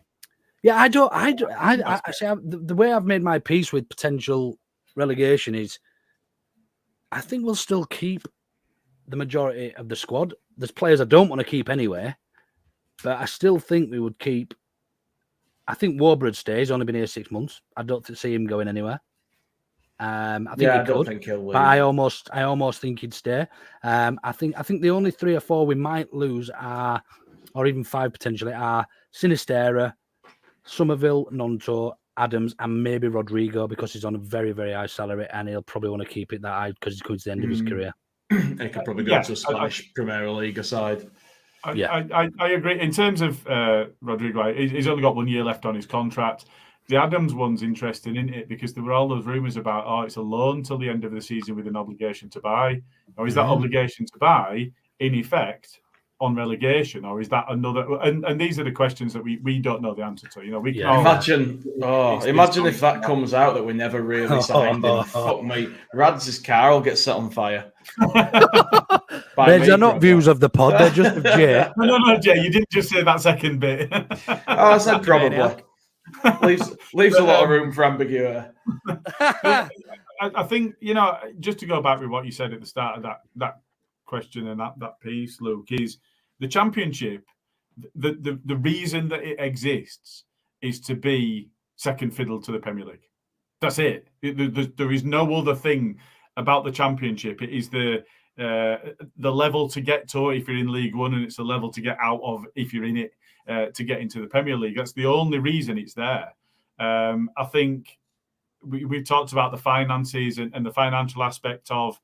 way I've made my peace with potential relegation is I think we'll still keep the majority of the squad. There's players I don't want to keep anyway, but I still think we would keep. I think Warburg stays. He's only been here 6 months. I don't see him going anywhere. I don't think he'll leave. But I almost think he'd stay. I think the only 3 or 4 we might lose are, or even 5 potentially, are Sinistera, Somerville, Nonto, Adams, and maybe Rodrigo, because he's on a very, very high salary and he'll probably want to keep it that high because he's coming to the end of his career. He could probably go to a Spanish Premier League side. I agree. In terms of Rodrigo, he's only got 1 year left on his contract. The Adams one's interesting, isn't it? Because there were all those rumours about, it's a loan till the end of the season with an obligation to buy. Or is that obligation to buy, in effect, on relegation? Or is that another... And these are the questions that we don't know the answer to. We can imagine if that comes out that we never really signed him. Fuck me. Rad's Karl gets set on fire. These are not views of the pod, they're just of Jay. No, Jay, you didn't just say that second bit. I said probably. Leaves a lot of room for ambiguity. I think, just to go back with what you said at the start of that question and that piece, Luke, is the Championship, the reason that it exists is to be second fiddle to the Premier League. That's it. There is no other thing about the Championship. It is the level to get to if you're in League One, and it's the level to get out of if you're in it to get into the Premier League. That's the only reason it's there. I think we've talked about the finances and the financial aspect of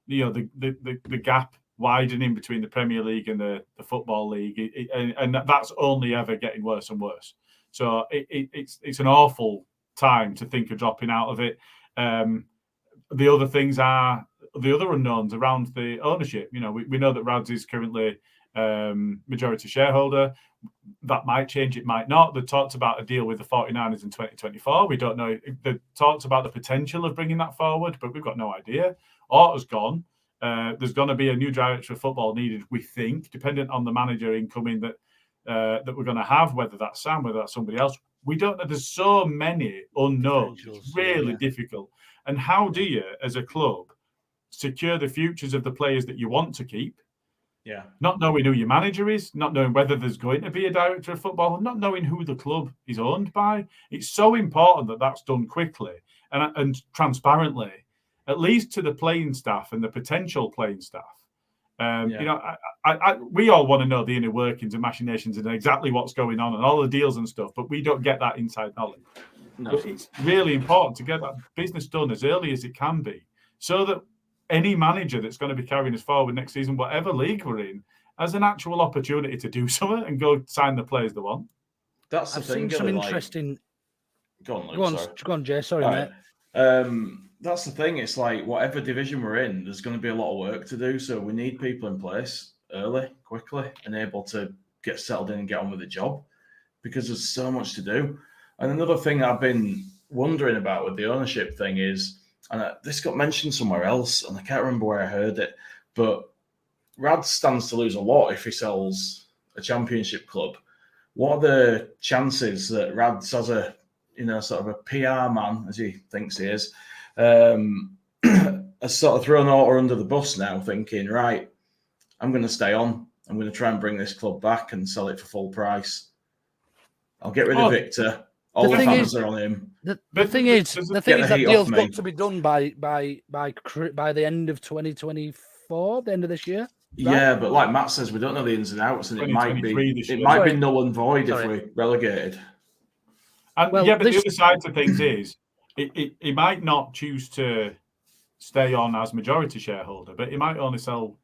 the gap widening between the Premier League and the Football League, and that's only ever getting worse and worse. So it's an awful time to think of dropping out of it. The other things are the other unknowns around the ownership. We know that Rads is currently majority shareholder. That might change, it might not. They talked about a deal with the 49ers in 2024. We don't know. They talked about the potential of bringing that forward, but we've got no idea. Orta's gone. There's going to be a new director of football needed, we think, dependent on the manager incoming that we're going to have, whether that's Sam, whether that's somebody else. We don't know. There's so many unknowns. It's really difficult. And how do you, as a club, secure the futures of the players that you want to keep? Yeah. Not knowing who your manager is, not knowing whether there's going to be a director of football, not knowing who the club is owned by. It's so important that that's done quickly and transparently, at least to the playing staff and the potential playing staff. We all want to know the inner workings and machinations and exactly what's going on and all the deals and stuff, but we don't get that inside knowledge. No. But it's really important to get that business done as early as it can be, so that any manager that's going to be carrying us forward next season, whatever league we're in, has an actual opportunity to do something and go sign the players they want. That's the I've thing. Seen some interesting. Go on, go on, Jay. Sorry, mate. That's the thing. It's like whatever division we're in, there's going to be a lot of work to do. So we need people in place early, quickly, and able to get settled in and get on with the job, because there's so much to do. And another thing I've been wondering about with the ownership thing is, and this got mentioned somewhere else, and I can't remember where I heard it, but Rad stands to lose a lot if he sells a Championship club. What are the chances that Rad's as a sort of a PR man, as he thinks he is, has sort of thrown Orta under the bus now, thinking, right, I'm going to stay on. I'm going to try and bring this club back and sell it for full price. I'll get rid of Victor. All the fans are on him. The thing is that deal's got to be done by the end of 2024, the end of this year. Right? Yeah, but like Matt says, we don't know the ins and outs, and it might be null and void if we're relegated. And but the other side to things is, he might not choose to stay on as majority shareholder, but he might only sell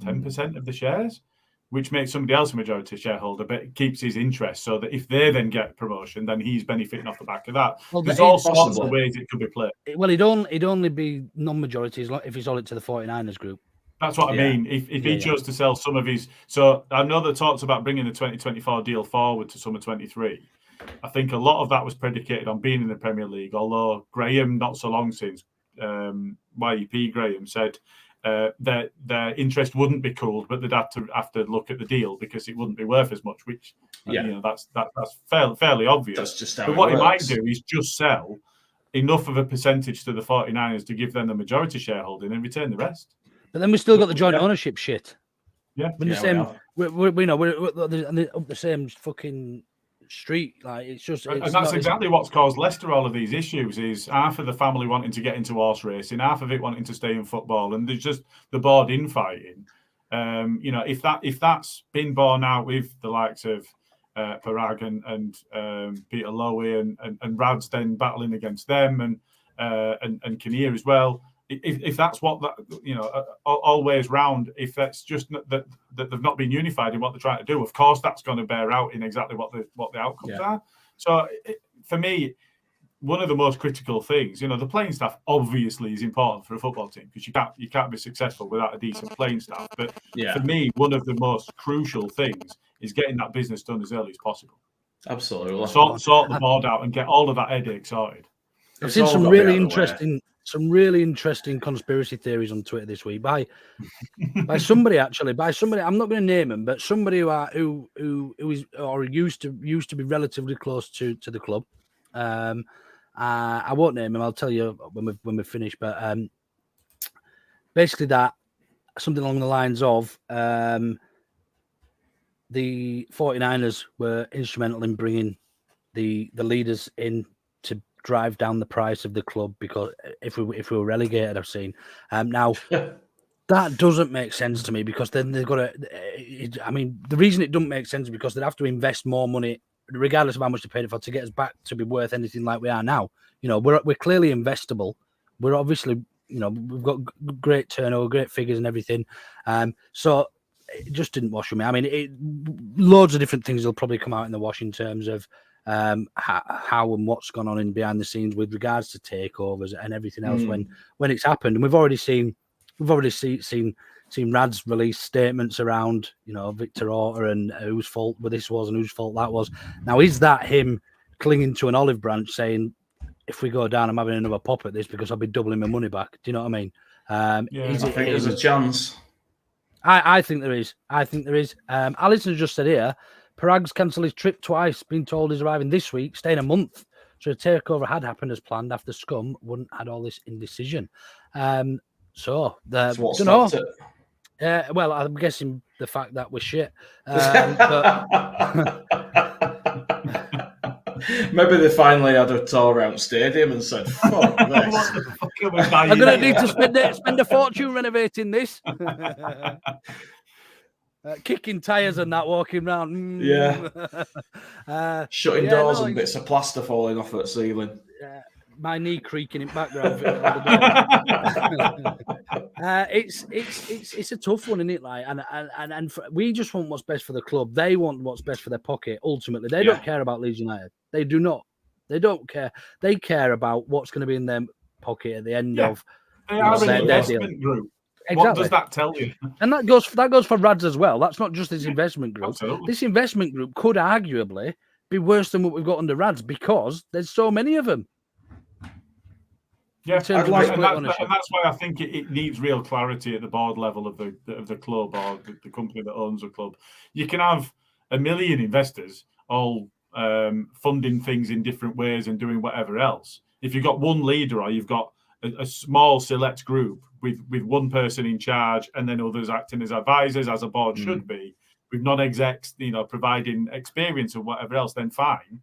10% of the shares, which makes somebody else a majority shareholder, but it keeps his interest, so that if they then get promotion, then he's benefiting off the back of that. Well, there's all sorts of ways it could be played. Well, he'd only be non-majority if he sold it to the 49ers group. That's what I mean. If he chose to sell some of his... So I know they talked about bringing the 2024 deal forward to summer 23. I think a lot of that was predicated on being in the Premier League, although Graham, not so long since, YEP Graham said that their interest wouldn't be cooled, but they'd have to look at the deal because it wouldn't be worth as much, which, that's fairly obvious. That's just how but what he might do is just sell enough of a percentage to the 49ers to give them the majority shareholding and retain the rest. But then we still got the joint ownership shit. Yeah, we're up the same fucking street. Like and that's exactly what's caused Leicester all of these issues. Is half of the family wanting to get into horse racing, half of it wanting to stay in football, and there's just the board infighting. If that's been borne out with the likes of Parag and Peter Lowy and Rad's then battling against them and Kinnear as well. If that's what that always round, if that's just that they've not been unified in what they're trying to do, of course that's going to bear out in exactly what the outcomes are. So for me, one of the most critical things, the playing staff obviously is important for a football team because you can't be successful without a decent playing staff. But for me, one of the most crucial things is getting that business done as early as possible. Absolutely. Sort the board out and get all of that headache sorted. I've seen some really interesting conspiracy theories on Twitter this week by somebody. I'm not going to name him, but somebody who is or used to be relatively close to the club. I won't name him. I'll tell you when we finish. But basically, that something along the lines of the 49ers were instrumental in bringing the leaders in to drive down the price of the club, because if we were relegated, I've seen now that doesn't make sense to me, because then they've got to. I mean, the reason it doesn't make sense is because they'd have to invest more money, regardless of how much they paid it for, to get us back to be worth anything like we are now. We're clearly investable. We're obviously, we've got great turnover, great figures, and everything. So it just didn't wash with me. I mean, loads of different things will probably come out in the wash in terms of how and what's gone on in behind the scenes with regards to takeovers and everything else when it's happened. And we've already seen Rad's release statements around Victor Orta and whose fault this was and whose fault that was. Now, is that him clinging to an olive branch saying, if we go down, I'm having another pop at this because I'll be doubling my money back? Do you know what I mean? I think there's a chance. I think there is. Alison just said here, Parag's cancelled his trip twice, been told he's arriving this week, staying a month. So the takeover had happened as planned after Scum wouldn't had all this indecision. Well, I'm guessing the fact that we're shit. Maybe they finally had a tour around stadium and said, "Fuck this! I'm going to need to spend a fortune renovating this." Kicking tyres and that, walking around. Shutting doors and bits of plaster falling off at the ceiling. My knee creaking in background. It's a tough one, isn't it? Like, and we just want what's best for the club. They want what's best for their pocket. Ultimately, they don't care about Leeds United. They do not. They don't care. They care about what's going to be in their pocket at the end of. They are an investment group. Exactly. What does that tell you? And that goes for Rads as well. That's not just this investment group. Absolutely. This investment group could arguably be worse than what we've got under Rads because there's so many of them. Yeah, and that's why I think it needs real clarity at the board level of the club or the company that owns the club. You can have a million investors all funding things in different ways and doing whatever else. If you've got one leader or you've got a small select group with one person in charge and then others acting as advisors, as a board should be, with non-execs, providing experience or whatever else, then fine.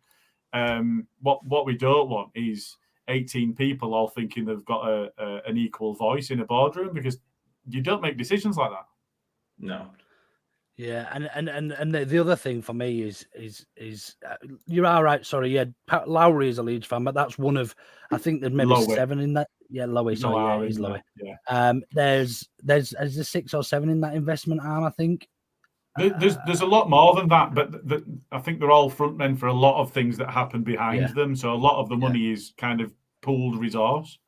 What we don't want is 18 people all thinking they've got an equal voice in a boardroom, because you don't make decisions like that. No. Yeah, and the other thing for me is you're all right. Sorry, yeah, Lowry is a Leeds fan, but that's one of, I think there's maybe Lowy. 7 in that. Yeah, Lowy. There's no Sorry, R yeah, he's in Lowy. there, yeah. There's 6 or 7 in that investment arm, I think. There's a lot more than that, but I think they're all front men for a lot of things that happen behind them. So a lot of the money is kind of pooled resource.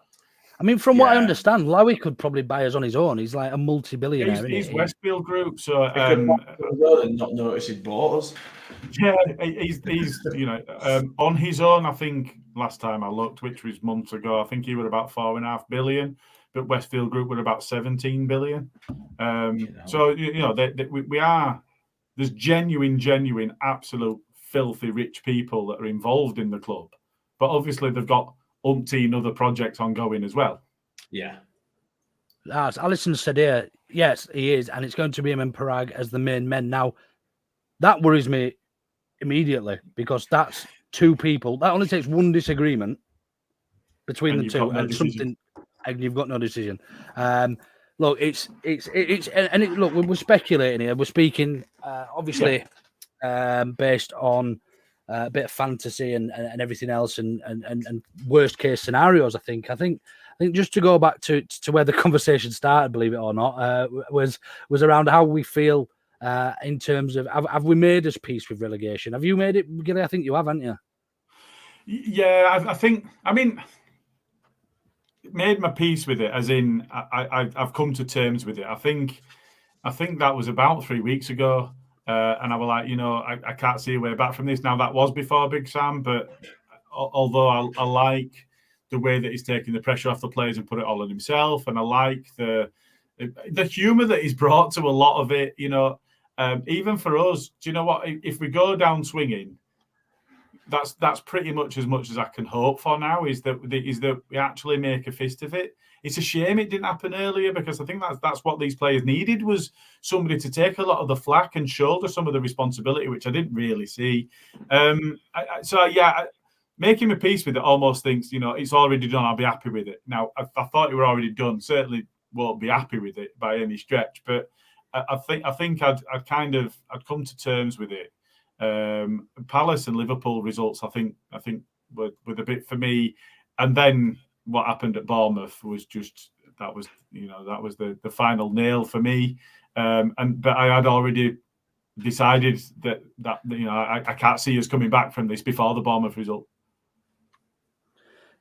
I mean, from what I understand, Lowy could probably buy us on his own. He's like a multi-billionaire. He's Westfield Group, so not notice he'd bought us. Yeah, he's on his own. I think last time I looked, which was months ago, I think he was about 4.5 billion, but Westfield Group were about 17 billion. So we are. There's genuine, absolute filthy rich people that are involved in the club, but obviously they've got umpteen other projects ongoing as well. Yeah. As Alison said here, yes, he is, and it's going to be him and Parag as the main men. Now, that worries me immediately, because that's 2 people. That only takes one disagreement between the 2, and something, and you've got no decision. Look, look, we're speculating here. We're speaking, obviously, based on a bit of fantasy and everything else, and worst case scenarios. I think just to go back to where the conversation started, believe it or not, was around how we feel in terms of have we made us peace with relegation? Have you made it, Gilly? I think you have, haven't you? Yeah, I think. I mean, made my peace with it, as in I've come to terms with it. I think that was about 3 weeks ago. And I was like, I can't see a way back from this. Now, that was before Big Sam, but although I like the way that he's taking the pressure off the players and put it all on himself, and I like the humour that he's brought to a lot of it, even for us, do you know what? If we go down swinging, that's pretty much as I can hope for now, is that we actually make a fist of it. It's a shame it didn't happen earlier, because I think that's what these players needed, was somebody to take a lot of the flack and shoulder some of the responsibility, which I didn't really see. Making a peace with it almost thinks, it's already done, I'll be happy with it. Now, I thought it were already done. Certainly won't be happy with it by any stretch, but I think I'd come to terms with it. Palace and Liverpool results, I think were the bit for me, and then what happened at Bournemouth was just that was the final nail for me. But I had already decided that I can't see us coming back from this before the Bournemouth result.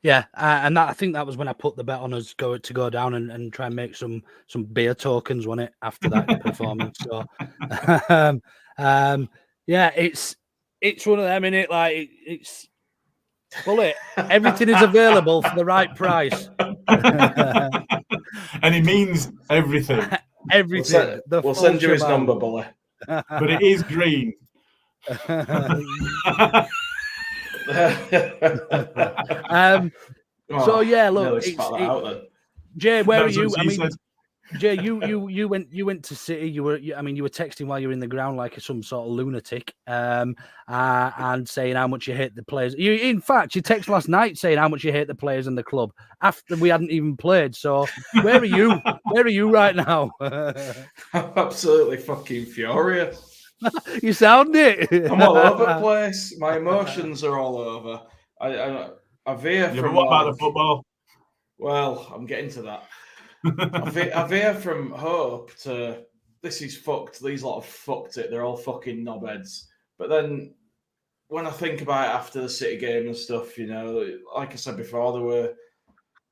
Yeah, and I think that was when I put the bet on us to go down and try and make some beer tokens on it after that performance. So, yeah, it's one of them, innit? Like it's bullet. Everything is available for the right price, and it means everything. Everything. We'll send you his number, Bully. But it is green. So yeah, look, Jay, where are you? I mean, said. Jay, you went to City. You were texting while you were in the ground like some sort of lunatic, and saying how much you hate the players. In fact, you texted last night saying how much you hate the players and the club after we hadn't even played. So where are you? Where are you right now? I'm absolutely fucking furious. You sound it. I'm all over the place. My emotions are all over. I veer from. What about the football? Well, I'm getting to that. I veer from hope to this is fucked. These lot have fucked it. They're all fucking knobheads. But then when I think about it after the City game and stuff, like I said before,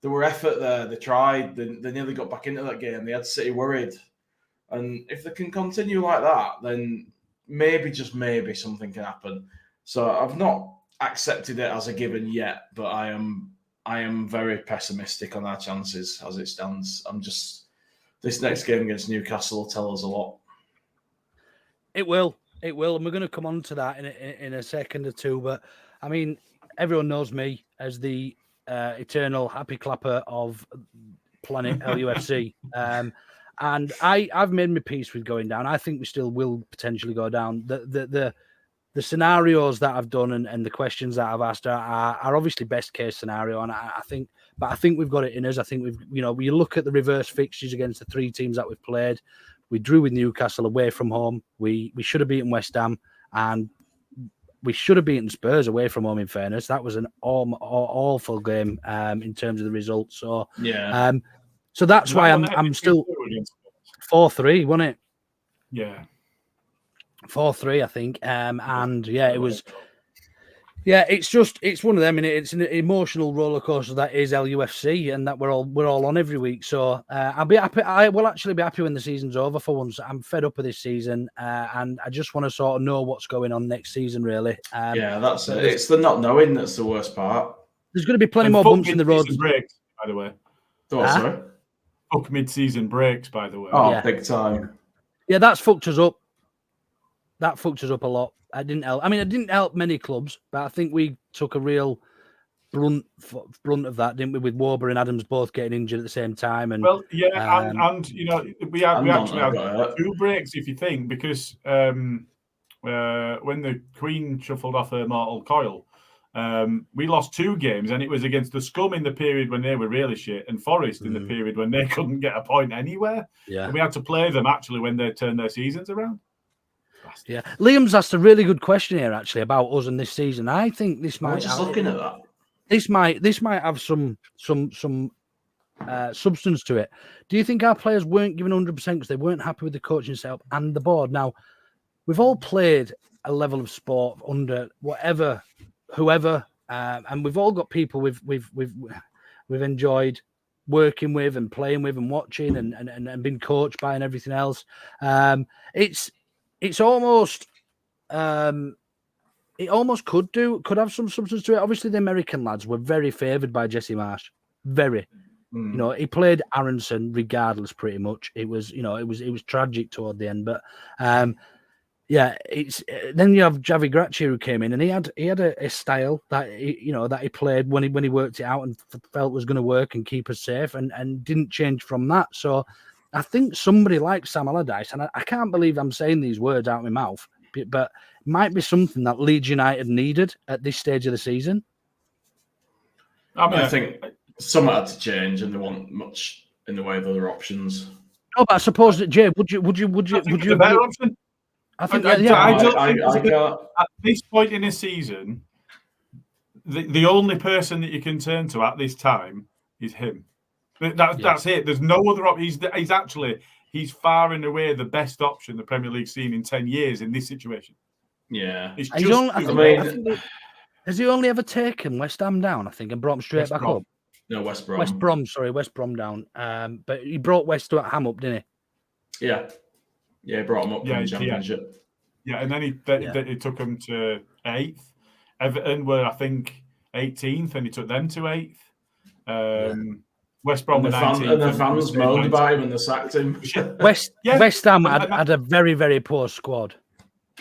there were effort there. They tried. They nearly got back into that game. They had City worried. And if they can continue like that, then maybe, just maybe, something can happen. So I've not accepted it as a given yet, but I am very pessimistic on our chances as it stands. This next game against Newcastle will tell us a lot. It will, and we're going to come on to that in a second or two. But I mean, everyone knows me as the eternal happy clapper of Planet LUFC. And I've made my peace with going down. I think we still will potentially go down. The scenarios that I've done and the questions that I've asked are obviously best case scenario, and I think we've got it in us. I think we look at the reverse fixtures against the 3 teams that we've played. We drew with Newcastle away from home. We should have beaten West Ham, and we should have beaten Spurs away from home. In fairness, that was an awful game in terms of the results. So yeah. So that's why I'm still 4-3, wasn't it? Yeah. 4-3, I think. And yeah, it was. Yeah, it's one of them, and it's an emotional roller coaster that is LUFC, and that we're all on every week. So I'll be happy. I will actually be happy when the season's over. For once, I'm fed up with this season, and I just want to sort of know what's going on next season. Really. Yeah, that's it. It's the not knowing that's the worst part. There's going to be plenty more bumps in the road. Breaks, by the way. Sorry. Fuck mid-season breaks, by the way. Oh, yeah. Big time. Yeah, that's fucked us up. That fucked us up a lot. It didn't help. I mean, it didn't help many clubs, but I think we took a real brunt of that, didn't we? With Warber and Adams both getting injured at the same time. And well, yeah, and we actually had 2 breaks, if you think, because when the Queen shuffled off her mortal coil, we lost 2 games, and it was against the Scum in the period when they were really shit, and Forest in the period when they couldn't get a point anywhere. Yeah, and we had to play them actually when they turned their seasons around. Yeah, Liam's asked a really good question here actually about us and this season. I think this might. I'm just looking at that. This might have some substance to it. Do you think our players weren't given 100% because they weren't happy with the coaching setup and the board? Now, we've all played a level of sport under whoever, and we've all got people we've enjoyed working with and playing with and watching and been coached by and everything else. It's almost it almost could have some substance to it. Obviously, the American lads were very favoured by Jesse Marsh. Very, he played Aronson regardless, pretty much. It was tragic toward the end, but yeah, it's then you have Javi Gracia who came in and he had a style that he played when he worked it out and felt was going to work and keep us safe and didn't change from that. So. I think somebody like Sam Allardyce, and I can't believe I'm saying these words out of my mouth, but it might be something that Leeds United needed at this stage of the season. I think some had to change, and they want much in the way of other options. Oh, but I suppose that Jay, would you a better option? I think I don't think at this point in the season, the only person that you can turn to at this time is him. That's it. There's no other option. He's far and away the best option the Premier League's seen in 10 years in this situation. Yeah. Has he only ever taken West Ham down, I think, and brought them straight back up? No, West Brom. West Brom down. But he brought West Ham up, didn't he? Yeah. Yeah, he brought him up from the Championship. Yeah, and then he took them to 8th. Everton were, I think, 18th, and he took them to 8th. West Brom and the fans moaned about him and they sacked him. West Ham had a very, very poor squad.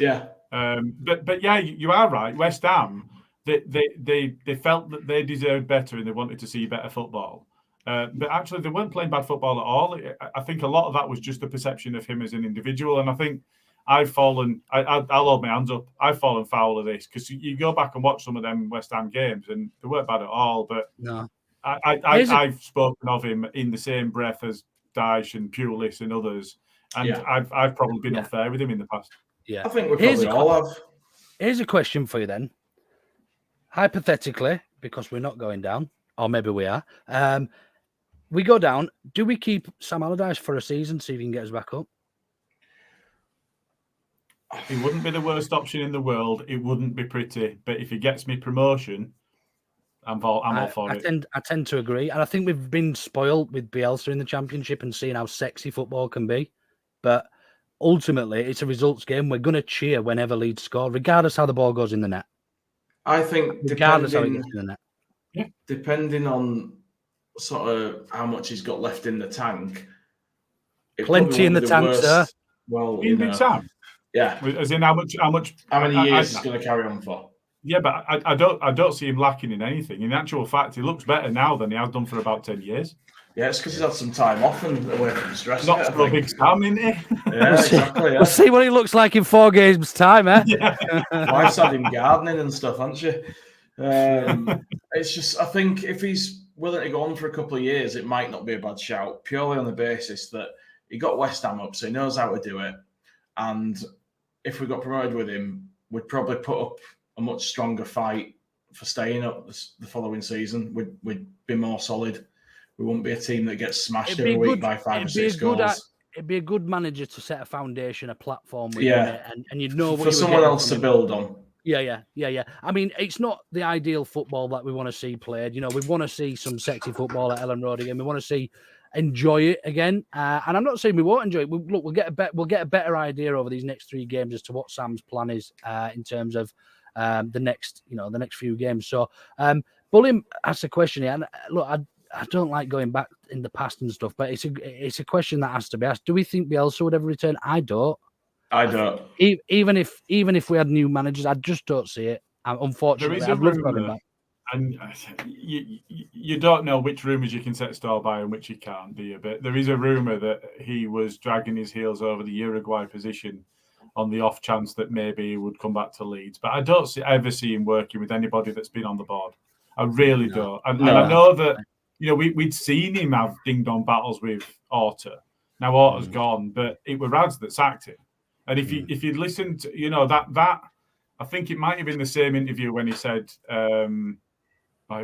Yeah. But yeah, you are right. West Ham, they felt that they deserved better and they wanted to see better football. But actually, they weren't playing bad football at all. I think a lot of that was just the perception of him as an individual. And I think I'll hold my hands up. I've fallen foul of this because you go back and watch some of them West Ham games and they weren't bad at all. But no. I've spoken of him in the same breath as Dyche and Pulis and others, and I've probably been unfair with him in the past. Yeah, I think we probably all have. Here's a question for you then. Hypothetically, because we're not going down, or maybe we are, we go down. Do we keep Sam Allardyce for a season, see if he can get us back up? It wouldn't be the worst option in the world. It wouldn't be pretty, but if he gets me promotion, I'm all for it. I tend to agree. And I think we've been spoiled with Bielsa in the Championship and seeing how sexy football can be. But ultimately, it's a results game. We're going to cheer whenever Leeds score, regardless how the ball goes in the net. I think regardless how it gets in the net. Depending on sort of how much he's got left in the tank. Plenty in the tank, sir. Well, in big time. Yeah. As in how many years he's going to carry on for. Yeah, but I don't see him lacking in anything. In actual fact, he looks better now than he has done for about 10 years. Yeah, it's because he's had some time off and away from stress. Not for a big Sam, isn't he? Yeah, exactly. Yeah. We'll see what he looks like in 4 games' time, eh? Wife's had him gardening and stuff, hasn't she? It's just, I think if he's willing to go on for a couple of years, it might not be a bad shout, purely on the basis that he got West Ham up, so he knows how to do it. And if we got promoted with him, we'd probably put up a much stronger fight for staying up the following season. We'd be more solid. We wouldn't be a team that gets smashed every week by 5 or 6 goals. It'd be a good manager to set a foundation, a platform with it, and you'd know what for someone else to build on. Yeah. I mean, it's not the ideal football that we want to see played. You know, we want to see some sexy football at Elland Road again. We want to enjoy it again. And I'm not saying we won't enjoy it. We'll get a better idea over these next 3 games as to what Sam's plan is in terms of the next few games. So, Bulliam asked a question here, and look, I don't like going back in the past and stuff, but it's a question that has to be asked. Do we think Bielsa would ever return? I don't. Even if we had new managers, I just don't see it. Unfortunately, I'd love to have him back. And you don't know which rumours you can set store by and which you can't, do you? But there is a rumour that he was dragging his heels over the Uruguay position on the off chance that maybe he would come back to Leeds. But I don't ever see him working with anybody that's been on the board. I really don't. And I know that, we'd seen him have ding-dong battles with Orta. Now Orta's gone, but it was Rads that sacked him. And if you'd listened to, that I think it might have been the same interview when he said, it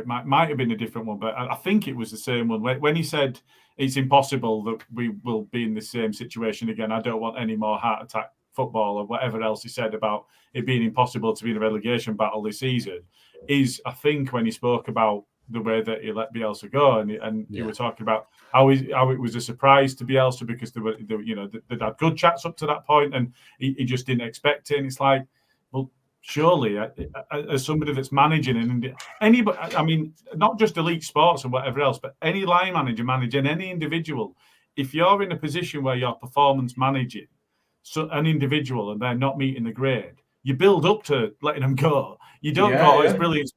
might have been a different one, but I think it was the same one when he said it's impossible that we will be in the same situation again. I don't want any more heart attack football or whatever else he said about it being impossible to be in a relegation battle this season. Is I think when he spoke about the way that he let Bielsa go, and you were talking about how it was a surprise to Bielsa because they'd had good chats up to that point, and he just didn't expect it. And it's like, well, surely as somebody that's managing and anybody, I mean, not just elite sports and whatever else, but any line manager managing any individual, if you're in a position where you're performance managing an individual and they're not meeting the grade, you build up to letting them go. You don't go, it's brilliant,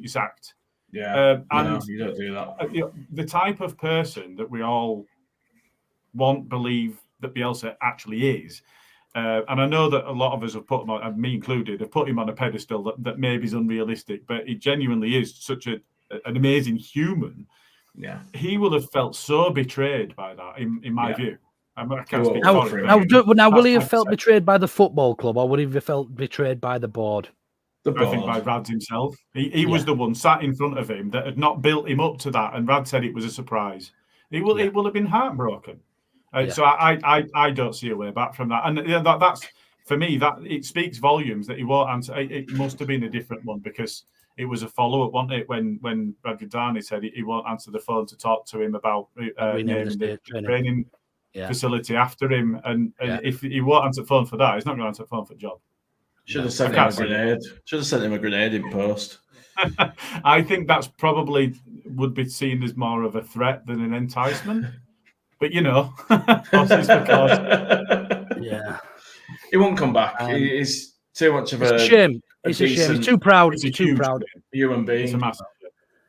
you're sacked. Yeah, and you don't do that. The type of person that we all believe that Bielsa actually is, and I know that a lot of us have put him on, me included, have put him on a pedestal that maybe is unrealistic, but he genuinely is such an amazing human. Yeah, he will have felt so betrayed by that, in my view. I can't speak for him. Now, will he have felt betrayed by the football club, or would he have felt betrayed by the board? I think by Rads himself. He was the one sat in front of him that had not built him up to that, and Rad said it was a surprise. He will have been heartbroken. So I don't see a way back from that. And that's, for me, that it speaks volumes that he won't answer. It must have been a different one because it was a follow-up, wasn't it, when Radradani said he won't answer the phone to talk to him about naming the training facility after him. And if he won't answer the phone for that, he's not going to answer the phone for the job. Should have sent him a grenade. Should have sent him a grenade in post. I think that's probably would be seen as more of a threat than an enticement. But horses for course. Yeah, he won't come back. He's too much of a shame. It's a shame. He's too proud. He's too proud. Human being. It's a massive.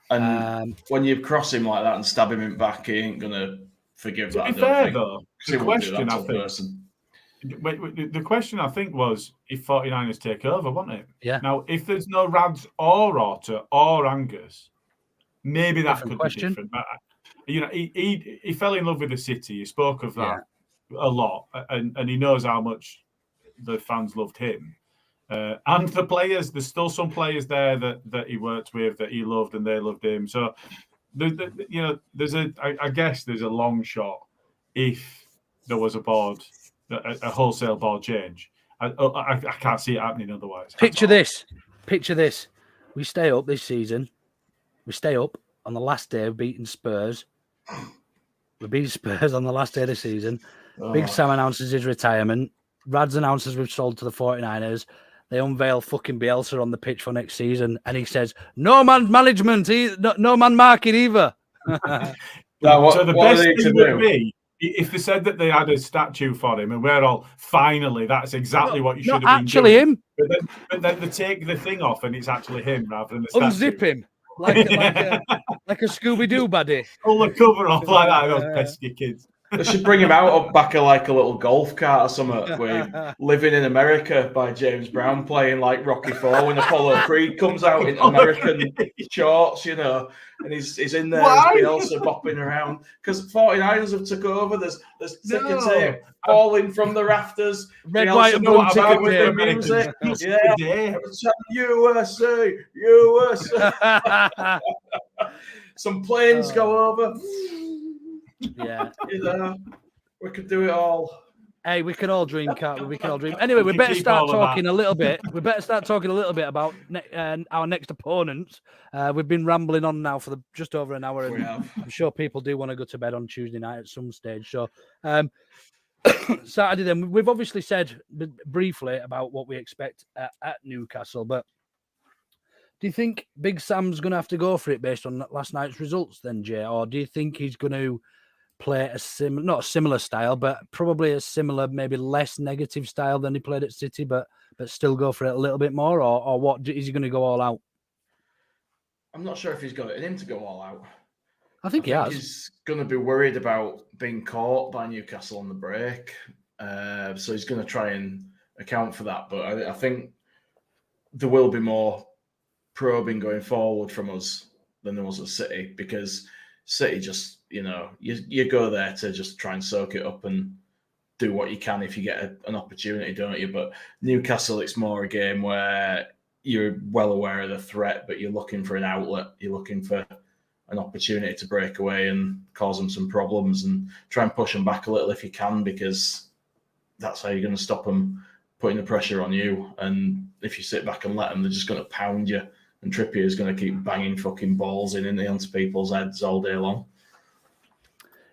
And when you cross him like that and stab him in back, he ain't gonna forgive that. To be fair, though, the question the question I think was if 49ers take over, wasn't it? Yeah. Now, if there's no Rads or Orta or Angus, maybe that could be different. But he fell in love with the city. He spoke of that a lot, and he knows how much the fans loved him. And the players, there's still some players there that he worked with that he loved and they loved him. So, I guess there's a long shot if there was a a wholesale board change. I can't see it happening otherwise. Picture this. We stay up this season. We stay up on the last day of beating Spurs. We beat Spurs on the last day of the season. Big Sam announces his retirement. Rads announces we've sold to the 49ers. They unveil fucking Bielsa on the pitch for next season. And he says, no man management, no man marking either. So the best thing would be if they said that they had a statue for him and we're all, finally, that's exactly what you should have been actually doing. Him. But then they take the thing off and it's actually him rather than the statue. Unzip him. like a Scooby-Doo baddie. Pull the cover off like that, those pesky kids. They should bring him out of back of like a little golf cart or something. Where Living in America by James Brown playing like Rocky IV when Apollo Creed comes out in American shorts, you know, and he's in there as Bielsa bopping around because 49ers have took over. There's ticker tape falling from the rafters. Red, white, and blue ticker with tape. the music. Yeah, USA, USA. Some planes go over. Yeah, you know, we could do it all. Hey, we can all dream, can't we? We can all dream. Anyway, we better start talking a little bit. We better start talking a little bit about our next opponents. We've been rambling on now for just over an hour, and I'm sure people do want to go to bed on Tuesday night at some stage. So, Saturday then, we've obviously said briefly about what we expect at Newcastle, but do you think Big Sam's going to have to go for it based on last night's results then, Jay? Or do you think he's going to play not a similar style, but probably a similar, maybe less negative style than he played at City, but still go for it a little bit more? Or what, is he going to go all out? I'm not sure if he's got it in him to go all out. I think he has. He's going to be worried about being caught by Newcastle on the break. So he's going to try and account for that. But I think there will be more probing going forward from us than there was at City, because City just, you know, you go there to just try and soak it up and do what you can if you get an opportunity, don't you? But Newcastle, it's more a game where you're well aware of the threat, but you're looking for an outlet. You're looking for an opportunity to break away and cause them some problems and try and push them back a little if you can, because that's how you're going to stop them putting the pressure on you. And if you sit back and let them, they're just going to pound you. And Trippier is going to keep banging fucking balls into people's heads all day long.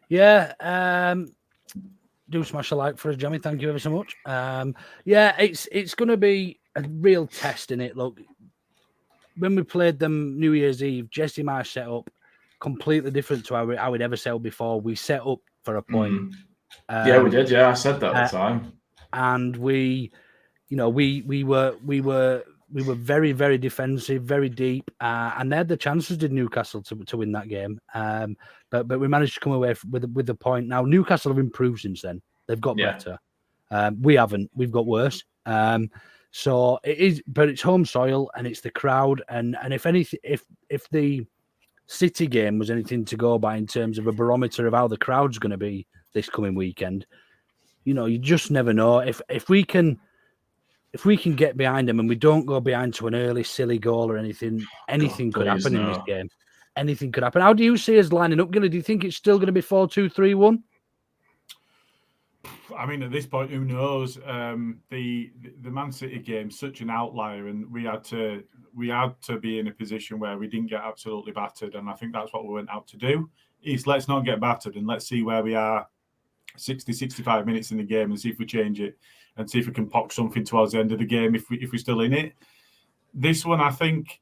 Yeah, do smash a like for us, Jamie. Thank you ever so much. Yeah, it's going to be a real test in it. Look, when we played them New Year's Eve, Jesse and I set up completely different to how we'd ever set up before. We set up for a point. Yeah, we did. Yeah, I said that at the time. And we were very, very defensive, very deep, and they had the chances, did Newcastle, to win that game. But we managed to come away with the point. Now, Newcastle have improved since then. They've got better. We haven't. We've got worse. So it is, but it's home soil and it's the crowd. And if anything, if the City game was anything to go by in terms of a barometer of how the crowd's going to be this coming weekend, you know, you just never know. If we can get behind them and we don't go behind to an early silly goal or anything could happen in this game. Anything could happen. How do you see us lining up, Gilly? Do you think it's still going to be 4-2-3-1? I mean, at this point, who knows? The Man City game is such an outlier, and we had to be in a position where we didn't get absolutely battered, and I think that's what we went out to do. Is let's not get battered and let's see where we are 60, 65 minutes in the game and see if we change it and see if we can pock something towards the end of the game if we're still in it. This one, I think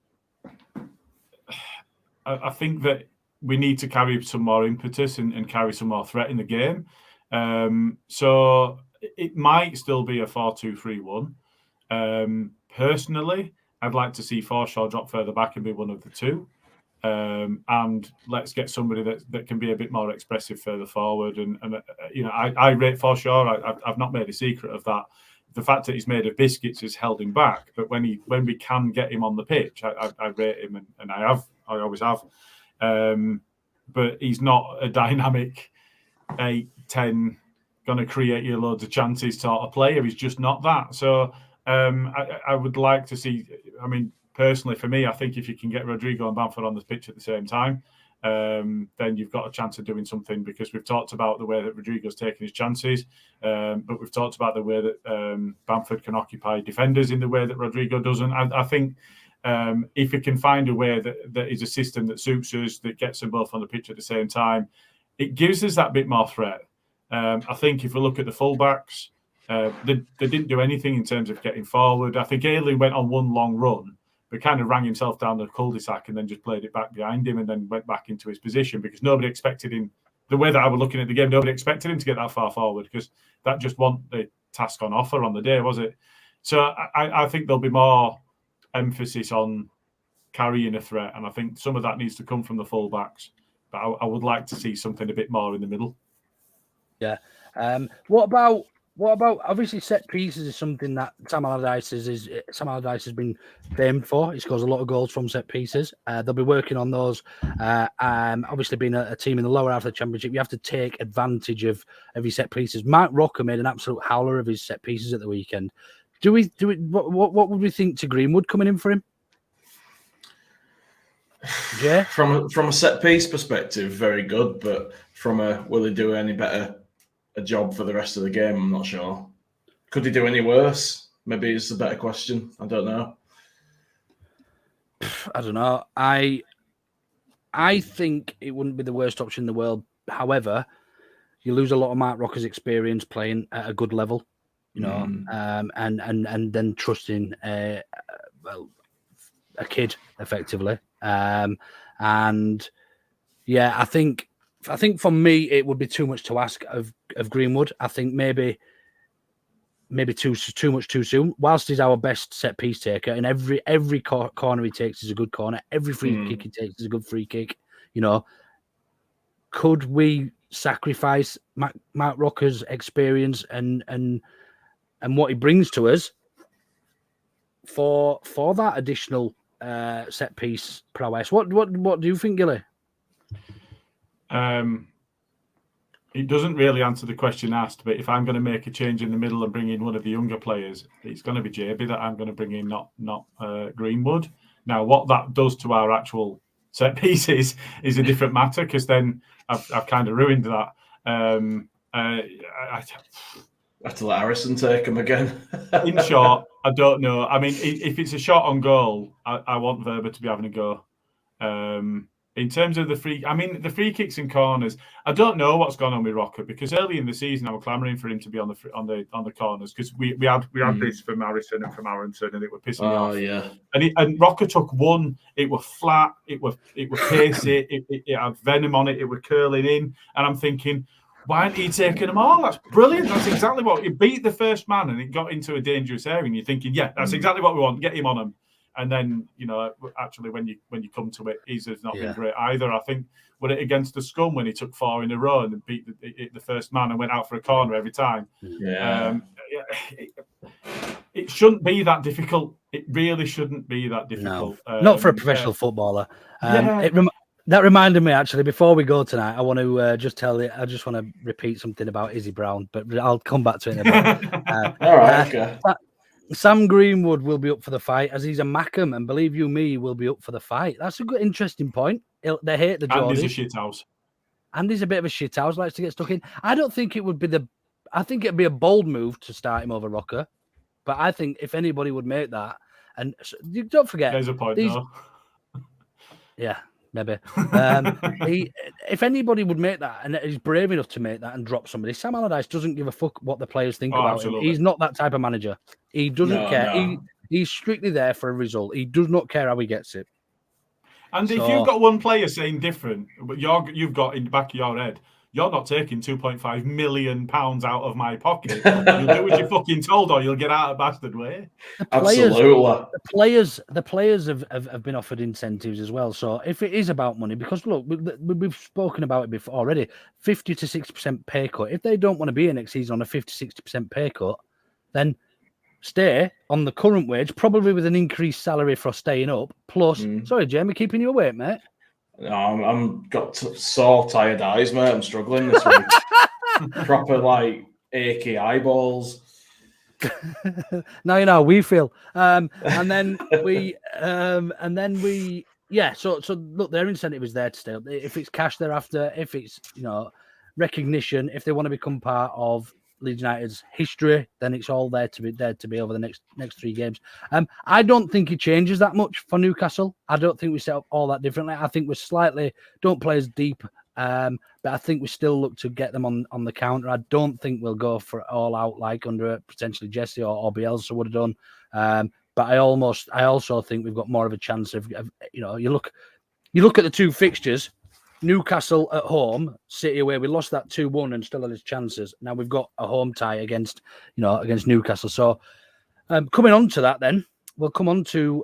that we need to carry some more impetus and carry some more threat in the game. So it might still be a 4-2-3-1. Personally, I'd like to see Forshaw drop further back and be one of the two. And let's get somebody that can be a bit more expressive further forward. And you know, I rate Forshaw. I've not made a secret of that. The fact that he's made of biscuits has held him back. But when we can get him on the pitch, I rate him, and I always have. But he's not a dynamic 8-10 going to create you loads of chances sort of player. He's just not that. So I would like to see. I mean, personally, for me, I think if you can get Rodrigo and Bamford on the pitch at the same time, then you've got a chance of doing something, because we've talked about the way that Rodrigo's taking his chances, but we've talked about the way that Bamford can occupy defenders in the way that Rodrigo doesn't. I think if we can find a way that is a system that suits us, that gets them both on the pitch at the same time, it gives us that bit more threat. I think if we look at the fullbacks, they didn't do anything in terms of getting forward. I think Elland went on one long run, but kind of rang himself down the cul-de-sac and then just played it back behind him and then went back into his position, because nobody expected him, the way that I was looking at the game, nobody expected him to get that far forward, because that just wasn't the task on offer on the day, was it? So I think there'll be more emphasis on carrying a threat, and I think some of that needs to come from the full-backs. But I would like to see something a bit more in the middle. Yeah. What about obviously set pieces is something that Sam Allardyce has been famed for. He scores a lot of goals from set pieces. They'll be working on those. Obviously, being a team in the lower half of the Championship, you have to take advantage of your set pieces. Mark Rocker made an absolute howler of his set pieces at the weekend. What would we think to Greenwood coming in for him? Jay? From a set piece perspective, very good. But from a will he do any better a job for the rest of the game, I'm not sure. Could he do any worse? Maybe it's a better question. I don't know. I don't know. I think it wouldn't be the worst option in the world. However, you lose a lot of Mark Rocker's experience playing at a good level, and then trusting a kid effectively. And yeah, I think for me it would be too much to ask of Greenwood. I think maybe too much too soon. Whilst he's our best set piece taker, and every corner he takes is a good corner, every free kick he takes is a good free kick. Could we sacrifice Mark Rocker's experience and what he brings to us for that additional set piece prowess? What do you think, Gilly? It doesn't really answer the question asked, but if I'm going to make a change in the middle and bring in one of the younger players, it's going to be JB that I'm going to bring in, not Greenwood. Now, what that does to our actual set pieces is a different matter, because then I've kind of ruined that. I have to let Harrison take him again. In short, I don't know. I mean, if it's a shot on goal, I want Verba to be having a go. In terms of the free kicks and corners, I don't know what's gone on with Rocker, because early in the season I was clamouring for him to be on the corners, because we had this from Harrison and from Aronson, and it was pissing me off. Oh yeah. And Rocker took one. It was flat. It was pacey. it had venom on it. It was curling in, and I'm thinking, why aren't he taking them all? That's brilliant. That's exactly what it beat the first man, and it got into a dangerous area. And you're thinking, yeah, that's exactly what we want. Get him on him. And then, actually, when you come to it, he's not been great either. I think when it against the Scum, when he took 4 in a row and beat the first man and went out for a corner every time. Yeah. It shouldn't be that difficult. It really shouldn't be that difficult. No, not for a professional footballer. That reminded me, actually, before we go tonight, I want to I just want to repeat something about Izzy Brown, but I'll come back to it in a bit. All right, okay. Sam Greenwood will be up for the fight, as he's a Mackham, and believe you me, will be up for the fight. That's a good, interesting point. They hate the Geordies. And he's a shithouse. And he's a bit of a shithouse, likes to get stuck in. I don't think it would be I think it'd be a bold move to start him over Rocker, but I think if anybody would make that, and you don't forget, there's a point though. Yeah. Maybe. If anybody would make that, and is brave enough to make that and drop somebody, Sam Allardyce doesn't give a fuck what the players think about him. He's not that type of manager. He doesn't care. No. He's strictly there for a result. He does not care how he gets it. And if you've got one player saying different, but you've got in the back of your head, you're not taking £2.5 million out of my pocket. You'll do what you're fucking told, or you'll get out of bastard way. Absolutely. The players have been offered incentives as well. So if it is about money, because look, we've spoken about it before already, 50 to 60% pay cut. If they don't want to be in next season on a 50, 60% pay cut, then stay on the current wage, probably with an increased salary for staying up. Plus, sorry, Jamie, keeping you awake, mate. No, I'm got sore tired eyes, mate. I'm struggling this week. Proper achy eyeballs. Now you know how we feel. So look, their incentive is there to stay up. If it's cash thereafter, if it's recognition, if they want to become part of Leeds United's history, then it's all there to be over the next 3 games. I don't think it changes that much for Newcastle. I don't think we set up all that differently. I think we don't play as deep, but I think we still look to get them on the counter. I don't think we'll go for it all out like under potentially Jesse or Bielsa would have done. But I also think we've got more of a chance of you look at the 2 fixtures. Newcastle at home, City away. We lost that 2-1 and still had his chances. Now we've got a home tie against Newcastle. So coming on to that, then we'll come on to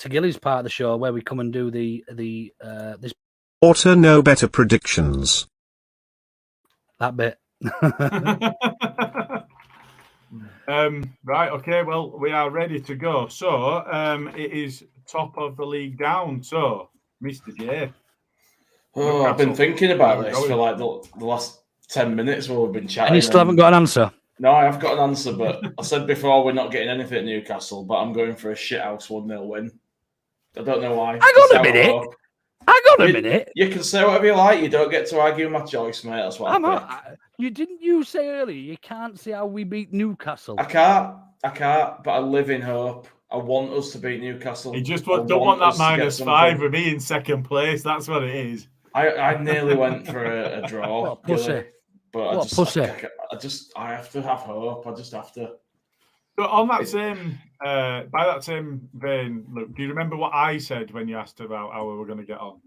to Gilly's part of the show where we come and do this Orta know better predictions. that bit. Right, okay, well, we are ready to go. So it is top of the league down. So, Mr. J. Oh, I've been thinking about Where are we this for going? like the last 10 minutes while we've been chatting. And you still haven't got an answer. No, I have got an answer, but I said before we're not getting anything at Newcastle, but I'm going for a shithouse 1-0 win. I don't know why. Hang on a minute. You can say whatever you like. You don't get to argue my choice, mate. That's what You say earlier you can't see how we beat Newcastle. I can't, but I live in hope. I want us to beat Newcastle. You just don't want that -5 with me in second place. That's what it is. I nearly went for a draw. What a pussy. But I have to have hope. I just have to. So on that by that same vein, look, do you remember what I said when you asked about how we were going to get on?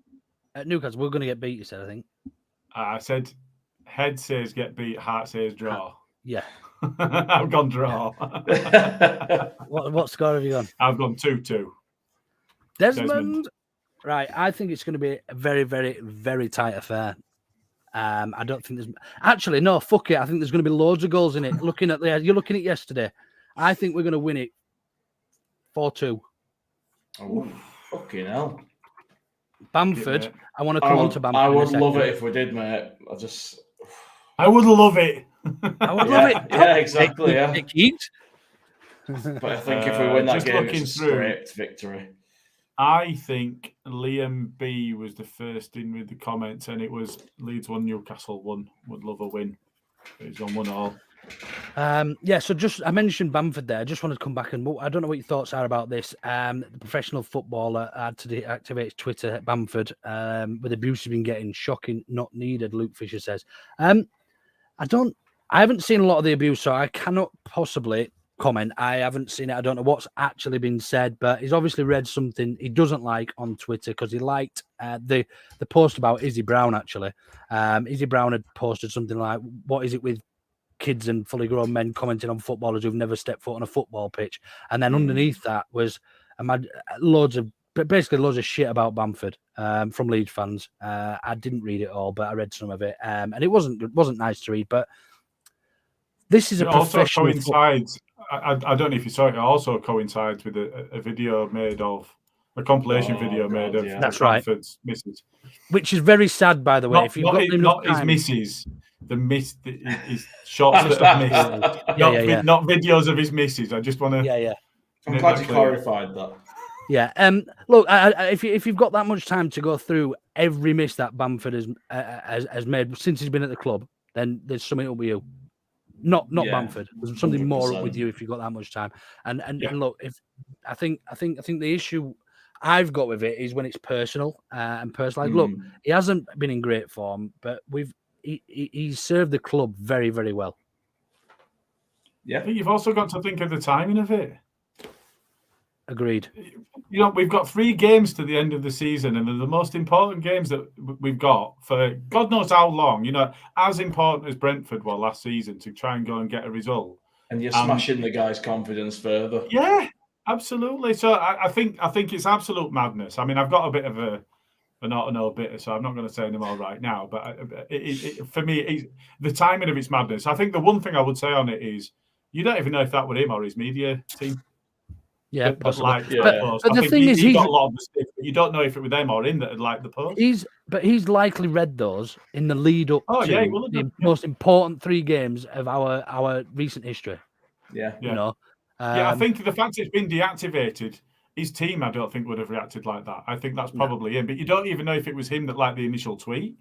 At Newcastle, we're going to get beat, you said, I think. I said head says get beat, heart says draw. Yeah. I've gone draw. What score have you gone? I've gone 2-2. Desmond. Right, I think it's going to be a very, very, very tight affair. I don't think there's actually no. Fuck it. I think there's going to be loads of goals in it. You're looking at yesterday. I think we're going to win it 4-2. Oh, fucking hell! Bamford. I want to come on to Bamford. I would love it if we did, mate. I would love it. I would love it. Yeah, exactly. Yeah. But I think if we win that game, it's a straight victory. I think Liam B was the first in with the comments, and it was Leeds 1, Newcastle 1. Would love a win. It's on 1-1. So I mentioned Bamford there. I just wanted to come back and I don't know what your thoughts are about this. The professional footballer had to deactivate his Twitter at Bamford with abuse he's been getting. Shocking, not needed, Luke Fisher says. I haven't seen a lot of the abuse, so I cannot possibly comment. I haven't seen it. I don't know what's actually been said, but he's obviously read something he doesn't like on Twitter because he liked the post about Izzy Brown, actually. Izzy Brown had posted something like, what is it with kids and fully grown men commenting on footballers who've never stepped foot on a football pitch? And then underneath that was loads of shit about Bamford from Leeds fans. I didn't read it all, but I read some of it, and it wasn't nice to read. But this is a professional. Also coincides. I don't know if you saw it. It also coincides with a video made of a compilation video made of that's right. Bamford's missus, which is very sad, by the way. Not, if you've got not his missus, his shots that have missed. Not videos of his missus. I just want to. Yeah. I'm glad you clarified that. Yeah. Look, if you've got that much time to go through every miss that Bamford has made since he's been at the club, then there's something up with you. Not Bamford. There's something 100%. More up with you if you've got that much time. And look, if I think the issue I've got with it is when it's personal and personal. Look, he hasn't been in great form, but he's served the club very, very well. Yeah, but you've also got to think of the timing of it. Agreed. You know, we've got 3 games to the end of the season, and they're the most important games that we've got for God knows how long. You know, as important as Brentford were last season to try and go and get a result. And you're smashing the guy's confidence further. Yeah, absolutely. So I think it's absolute madness. I mean, I've got a bit of an auto bitter, so I'm not going to say any more right now. But for me, the timing of it's madness. I think the one thing I would say on it is you don't even know if that were him or his media team. Yeah, possibly. But the thing is, he got a lot of mistakes, but you don't know if it was them or him that had liked the post. He's likely read those in the lead up to the most important 3 games of our recent history. Yeah. You know. I think the fact it's been deactivated, his team, I don't think would have reacted like that. I think that's probably him, but you don't even know if it was him that liked the initial tweet.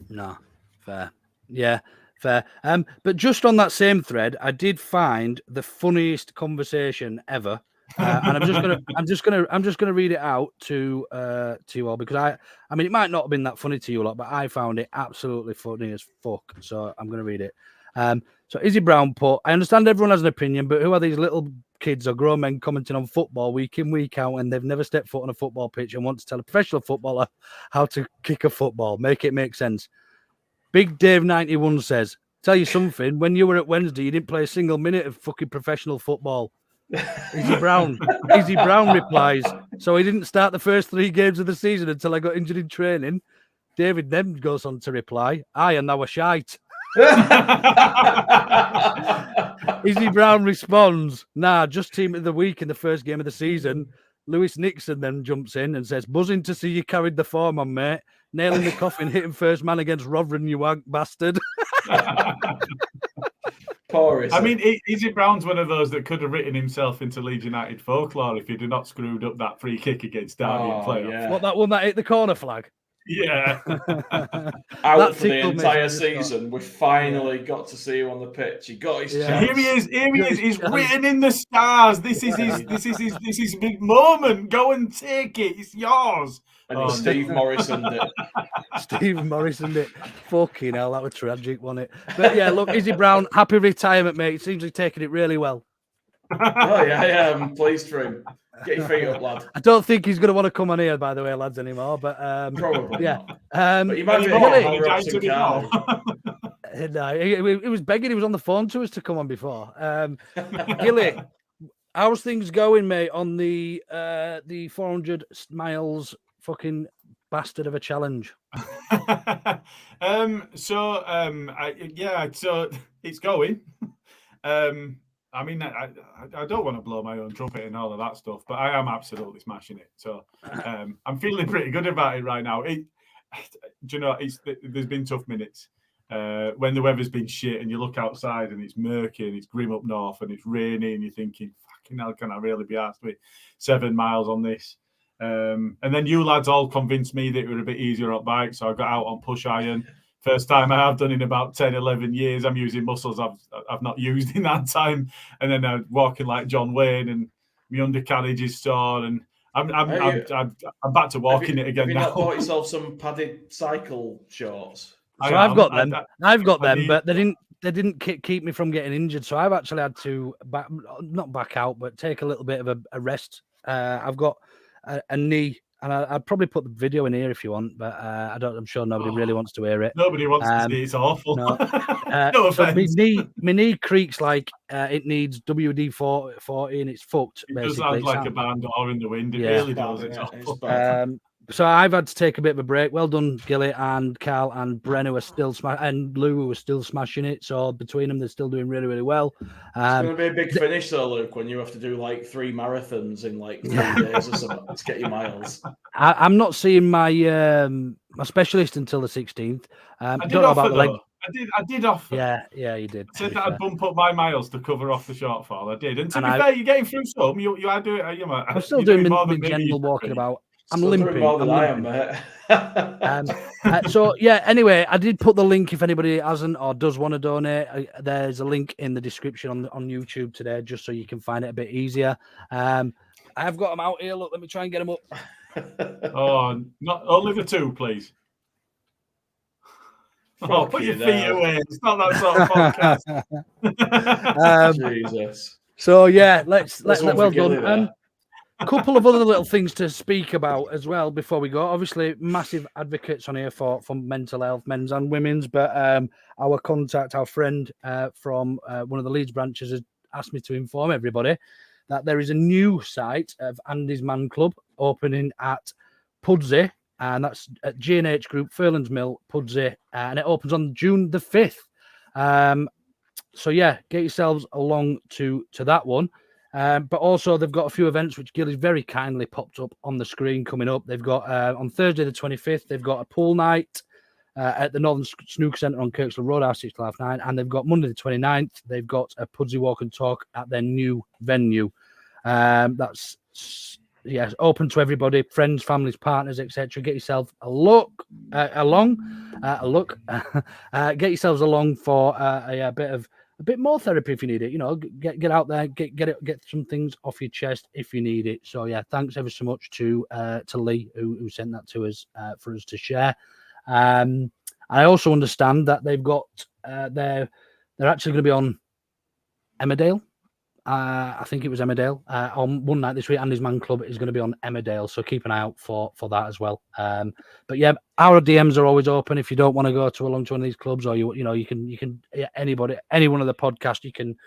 No, fair. Yeah. Fair. But just on that same thread, I did find the funniest conversation ever. And I'm just gonna read it out to you all because I mean it might not have been that funny to you a lot, but I found it absolutely funny as fuck. So I'm gonna read it. So Izzy Brown put, I understand everyone has an opinion, but who are these little kids or grown men commenting on football week in, week out when they've never stepped foot on a football pitch and want to tell a professional footballer how to kick a football? Make it make sense. Big Dave 91 says, tell you something, when you were at Wednesday, you didn't play a single minute of fucking professional football. Izzy Brown replies, so he didn't start the first 3 games of the season until I got injured in training. David then goes on to reply, aye, and now we're shite. Izzy Brown responds, nah, just team of the week in the first game of the season. Lewis Nixon then jumps in and says, buzzing to see you carried the form on, mate. Nailing the coffin, hitting first man against Rotherham, you wank bastard. Poor Izzy. I mean, Izzy Brown's one of those that could have written himself into Leeds United folklore if he'd have not screwed up that free kick against Derby in playoff. Yeah. What, that one that hit the corner flag? Yeah. Out for the entire season. We finally got to see him on the pitch. He got his chance. Here he is. He's written in the stars. This is his big moment. Go and take it. It's yours. And Steve Morrison did. Steve Morrison did. Fucking hell, that was tragic, wasn't it? But yeah, look, Izzy Brown, happy retirement, mate. He seems to be taking it really well. Oh yeah, I'm pleased for him. Get your feet up, lad. I don't think he's going to want to come on here, by the way, lads, anymore. But probably yeah. Not. But you might be No, he was begging. He was on the phone to us to come on before. Gilly, how's things going, mate? On the 400 miles fucking bastard of a challenge. So it's going. I mean, I don't want to blow my own trumpet and all of that stuff, but I am absolutely smashing it. So I'm feeling pretty good about it right now. There's been tough minutes when the weather's been shit and you look outside and it's murky and it's grim up north and it's rainy and you're thinking, fucking hell, can I really be asked with 7 miles on this? And then you lads all convinced me that it were a bit easier on bike, so I got out on push iron. First time I have done in about 10, 11 years. I'm using muscles I've not used in that time. And then I'm walking like John Wayne and my undercarriage is sore and I'm back to walking it again now. Have you not bought yourself some padded cycle shorts? So I've got them. But they didn't keep me from getting injured. So I've actually had to not back out, but take a little bit of a rest. I've got a knee. And I'd probably put the video in here if you want, but I'm sure nobody really wants to hear it. Nobody wants to see it. It's awful. No, no so offense. my knee creaks like it needs WD-40 and it's fucked. It does sound like a barn door in the wind. It really does. It's awful. So I've had to take a bit of a break. Well done, Gilly and Karl and Brenner are still and Lou are still smashing it. So between them, they're still doing really, really well. It's going to be a big finish though, Luke, when you have to do like 3 marathons in like 3 days or something to get your miles. I'm not seeing my my specialist until the 16th. I don't know about the leg. I did offer. Yeah, you did. I said that I'd bump up my miles to cover off the shortfall. I did. And to be fair, you're getting through some. You are doing it. I'm still doing my general walking about. I'm limping. More than I am, mate. So yeah. Anyway, I did put the link if anybody hasn't or does want to donate. There's a link in the description on YouTube today, just so you can find it a bit easier. I have got them out here. Look, let me try and get them up. Oh, not only the 2, please. Oh, put your feet away. It's not that sort of podcast. Jesus. So yeah, let's well done. A couple of other little things to speak about as well before we go. Obviously, massive advocates on here for mental health, men's and women's. But our friend from one of the Leeds branches has asked me to inform everybody that there is a new site of Andy's Man Club opening at Pudsey, and that's at G&H Group, Furlands Mill, Pudsey, and it opens on June the 5th. So yeah, get yourselves along to that one. But also they've got a few events which Gilly's very kindly popped up on the screen coming up. They've got on Thursday the 25th, they've got a pool night at the Northern Snooker Centre on Kirksland Road, hour 6 to 9, and they've got Monday the 29th, they've got a Pudsey Walk and Talk at their new venue. That's open to everybody, friends, families, partners, etc. Get yourself along. Get yourselves along for a bit more therapy if you need it. You know, get out there, get some things off your chest if you need it. So yeah, thanks ever so much to Lee who sent that to us for us to share. I also understand that they've got they're actually going to be on Emmerdale I think it was Emmerdale, on one night this week. Andy's Man Club is going to be on Emmerdale, so keep an eye out for that as well. But yeah, our DMs are always open. If you don't want to go along to one of these clubs, or you can anybody, any one of the podcasts you can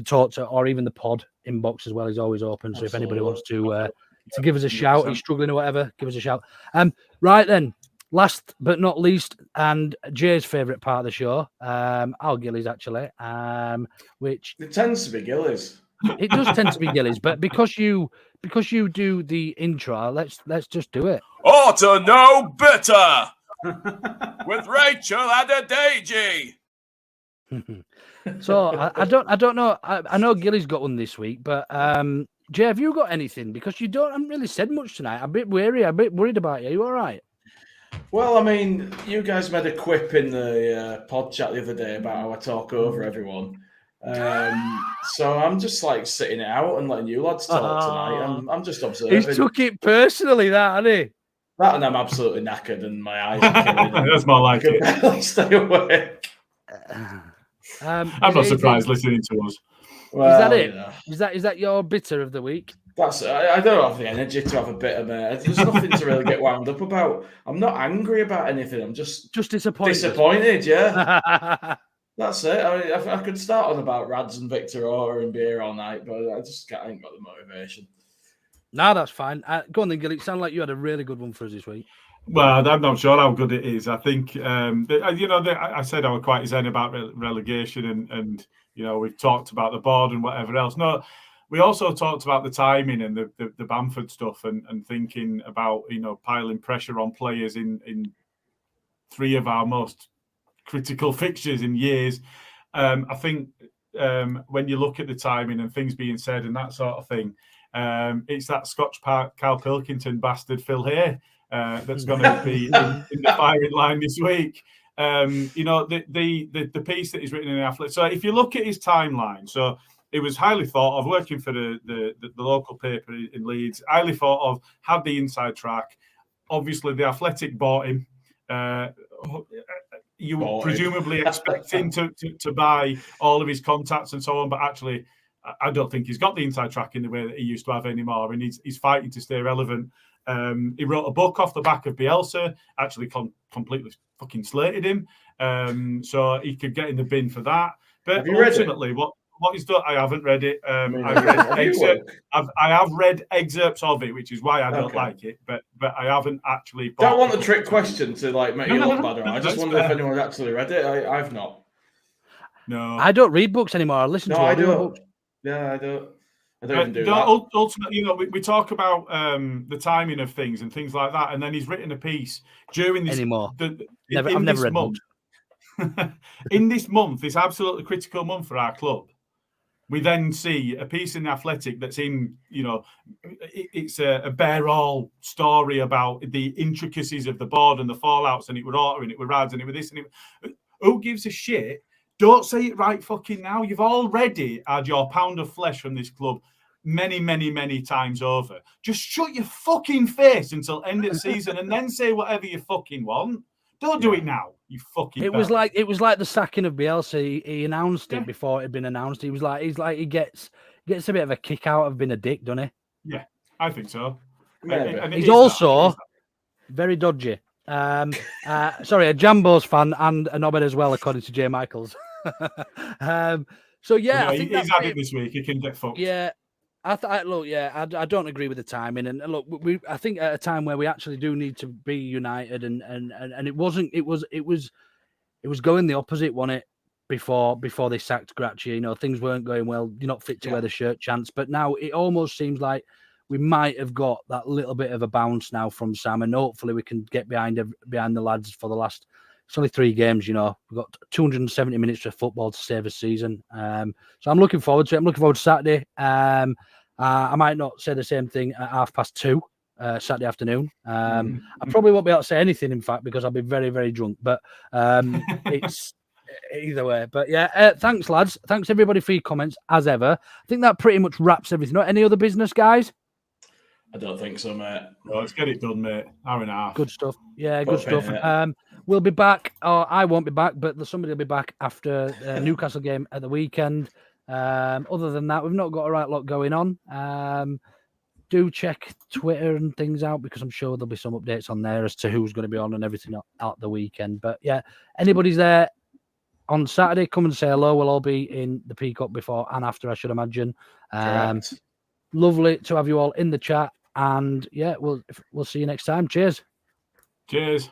talk to, or even the pod inbox as well is always open. So if anybody wants to give us a shout, he's struggling or whatever, give us a shout. Right then. Last but not least, and Jay's favourite part of the show, our Gillies actually, which it tends to be Gillies. It does tend to be Gillies, but because you do the intro, let's just do it. Orta know better with Rachel Adedeji. So I don't know. I know Gillies got one this week, but Jay, have you got anything? Because you haven't really said much tonight. I'm a bit weary. I'm a bit worried about you. Are you all right? Well, I mean, you guys made a quip in the pod chat the other day about how I talk over everyone. So I'm just like sitting it out and letting you lads talk tonight. I'm just observing. He took it personally, that, hasn't he? That, and I'm absolutely knackered and my eyes are killing. That's more like it. I can barely stay awake. I'm not surprised listening to us. Well, is that it? Yeah. Is that your bitter of the week? I don't have the energy to have a bit of There's nothing to really get wound up about. I'm not angry about anything. I'm just disappointed. Disappointed, yeah. That's it. I mean, I could start on about Rads and Victor Orta and beer all night, but I ain't got the motivation. No, that's fine. Go on then, Gilly. It sounded like you had a really good one for us this week. Well, I'm not sure how good it is. I think, I said I was quite zen about relegation and we've talked about the board and whatever else. No, we also talked about the timing and the Bamford stuff and thinking about, piling pressure on players in three of our most critical fixtures in years. I think when you look at the timing and things being said and that sort of thing, it's that Scotch Park Carl Pilkington bastard Phil Hay that's going to be in the firing line this week. The piece that is written in the Athletic. So if you look at his timeline, so it was highly thought of, working for the local paper in Leeds, highly thought of, had the inside track. Obviously, the Athletic bought him. You would presumably expect him to buy all of his contacts and so on, but actually, I don't think he's got the inside track in the way that he used to have anymore, and he's fighting to stay relevant. He wrote a book off the back of Bielsa, actually completely fucking slated him, so he could get in the bin for that. But ultimately, what he's done, I haven't read it. I have read excerpts of it, which is why I don't like it. But I haven't actually. Don't want the trick question to make you look bad. I just wonder if anyone actually read it. I've not. No, I don't read books anymore. I listen to audio books. Yeah, I don't even do that. Ultimately, we talk about the timing of things and things like that, and then he's written a piece during this. I've never read books. In this month, this absolutely critical month for our club, we then see a piece in the Athletic that's in, it's a bare-all story about the intricacies of the board and the fallouts, and it would Orta and it would Rads and it would this and it. Who gives a shit? Don't say it right fucking now. You've already had your pound of flesh from this club many, many, many times over. Just shut your fucking face until end of season and then say whatever you fucking want. Don't do it now, you fucking. It was like the sacking of Bielsa. He announced it before it had been announced. He gets a bit of a kick out of being a dick, doesn't he? Yeah, I think so. And he's also very dodgy. Sorry, a Jambos fan and a knobhead as well, according to Jay Michaels. So yeah, I think he's had it this week. He can get fucked. Yeah, I don't agree with the timing. And look, I think at a time where we actually do need to be united, and it was going the opposite, wasn't it? Before they sacked Gracchi, things weren't going well. You're not fit to wear the shirt, chance. But now it almost seems like we might have got that little bit of a bounce now from Sam, and hopefully we can get behind the lads for the last. It's only 3 games, we've got 270 minutes of football to save a season. So I'm looking forward to it. I'm looking forward to Saturday. I might not say the same thing at 2:30 Saturday afternoon. I probably won't be able to say anything, in fact, because I'll be very, very drunk. But it's either way. But yeah, thanks, lads. Thanks, everybody, for your comments, as ever. I think that pretty much wraps everything up. Any other business, guys? I don't think so, mate. Well, let's get it done, mate. Hour and a half. Good stuff. Yeah, good stuff. We'll be back, or I won't be back, but somebody will be back after the Newcastle game at the weekend. Other than that, we've not got a right lot going on. Do check Twitter and things out because I'm sure there'll be some updates on there as to who's going to be on and everything out the weekend. But yeah, anybody's there on Saturday, come and say hello. We'll all be in the Peacock before and after, I should imagine. Lovely to have you all in the chat. And yeah, we'll see you next time. Cheers. Cheers.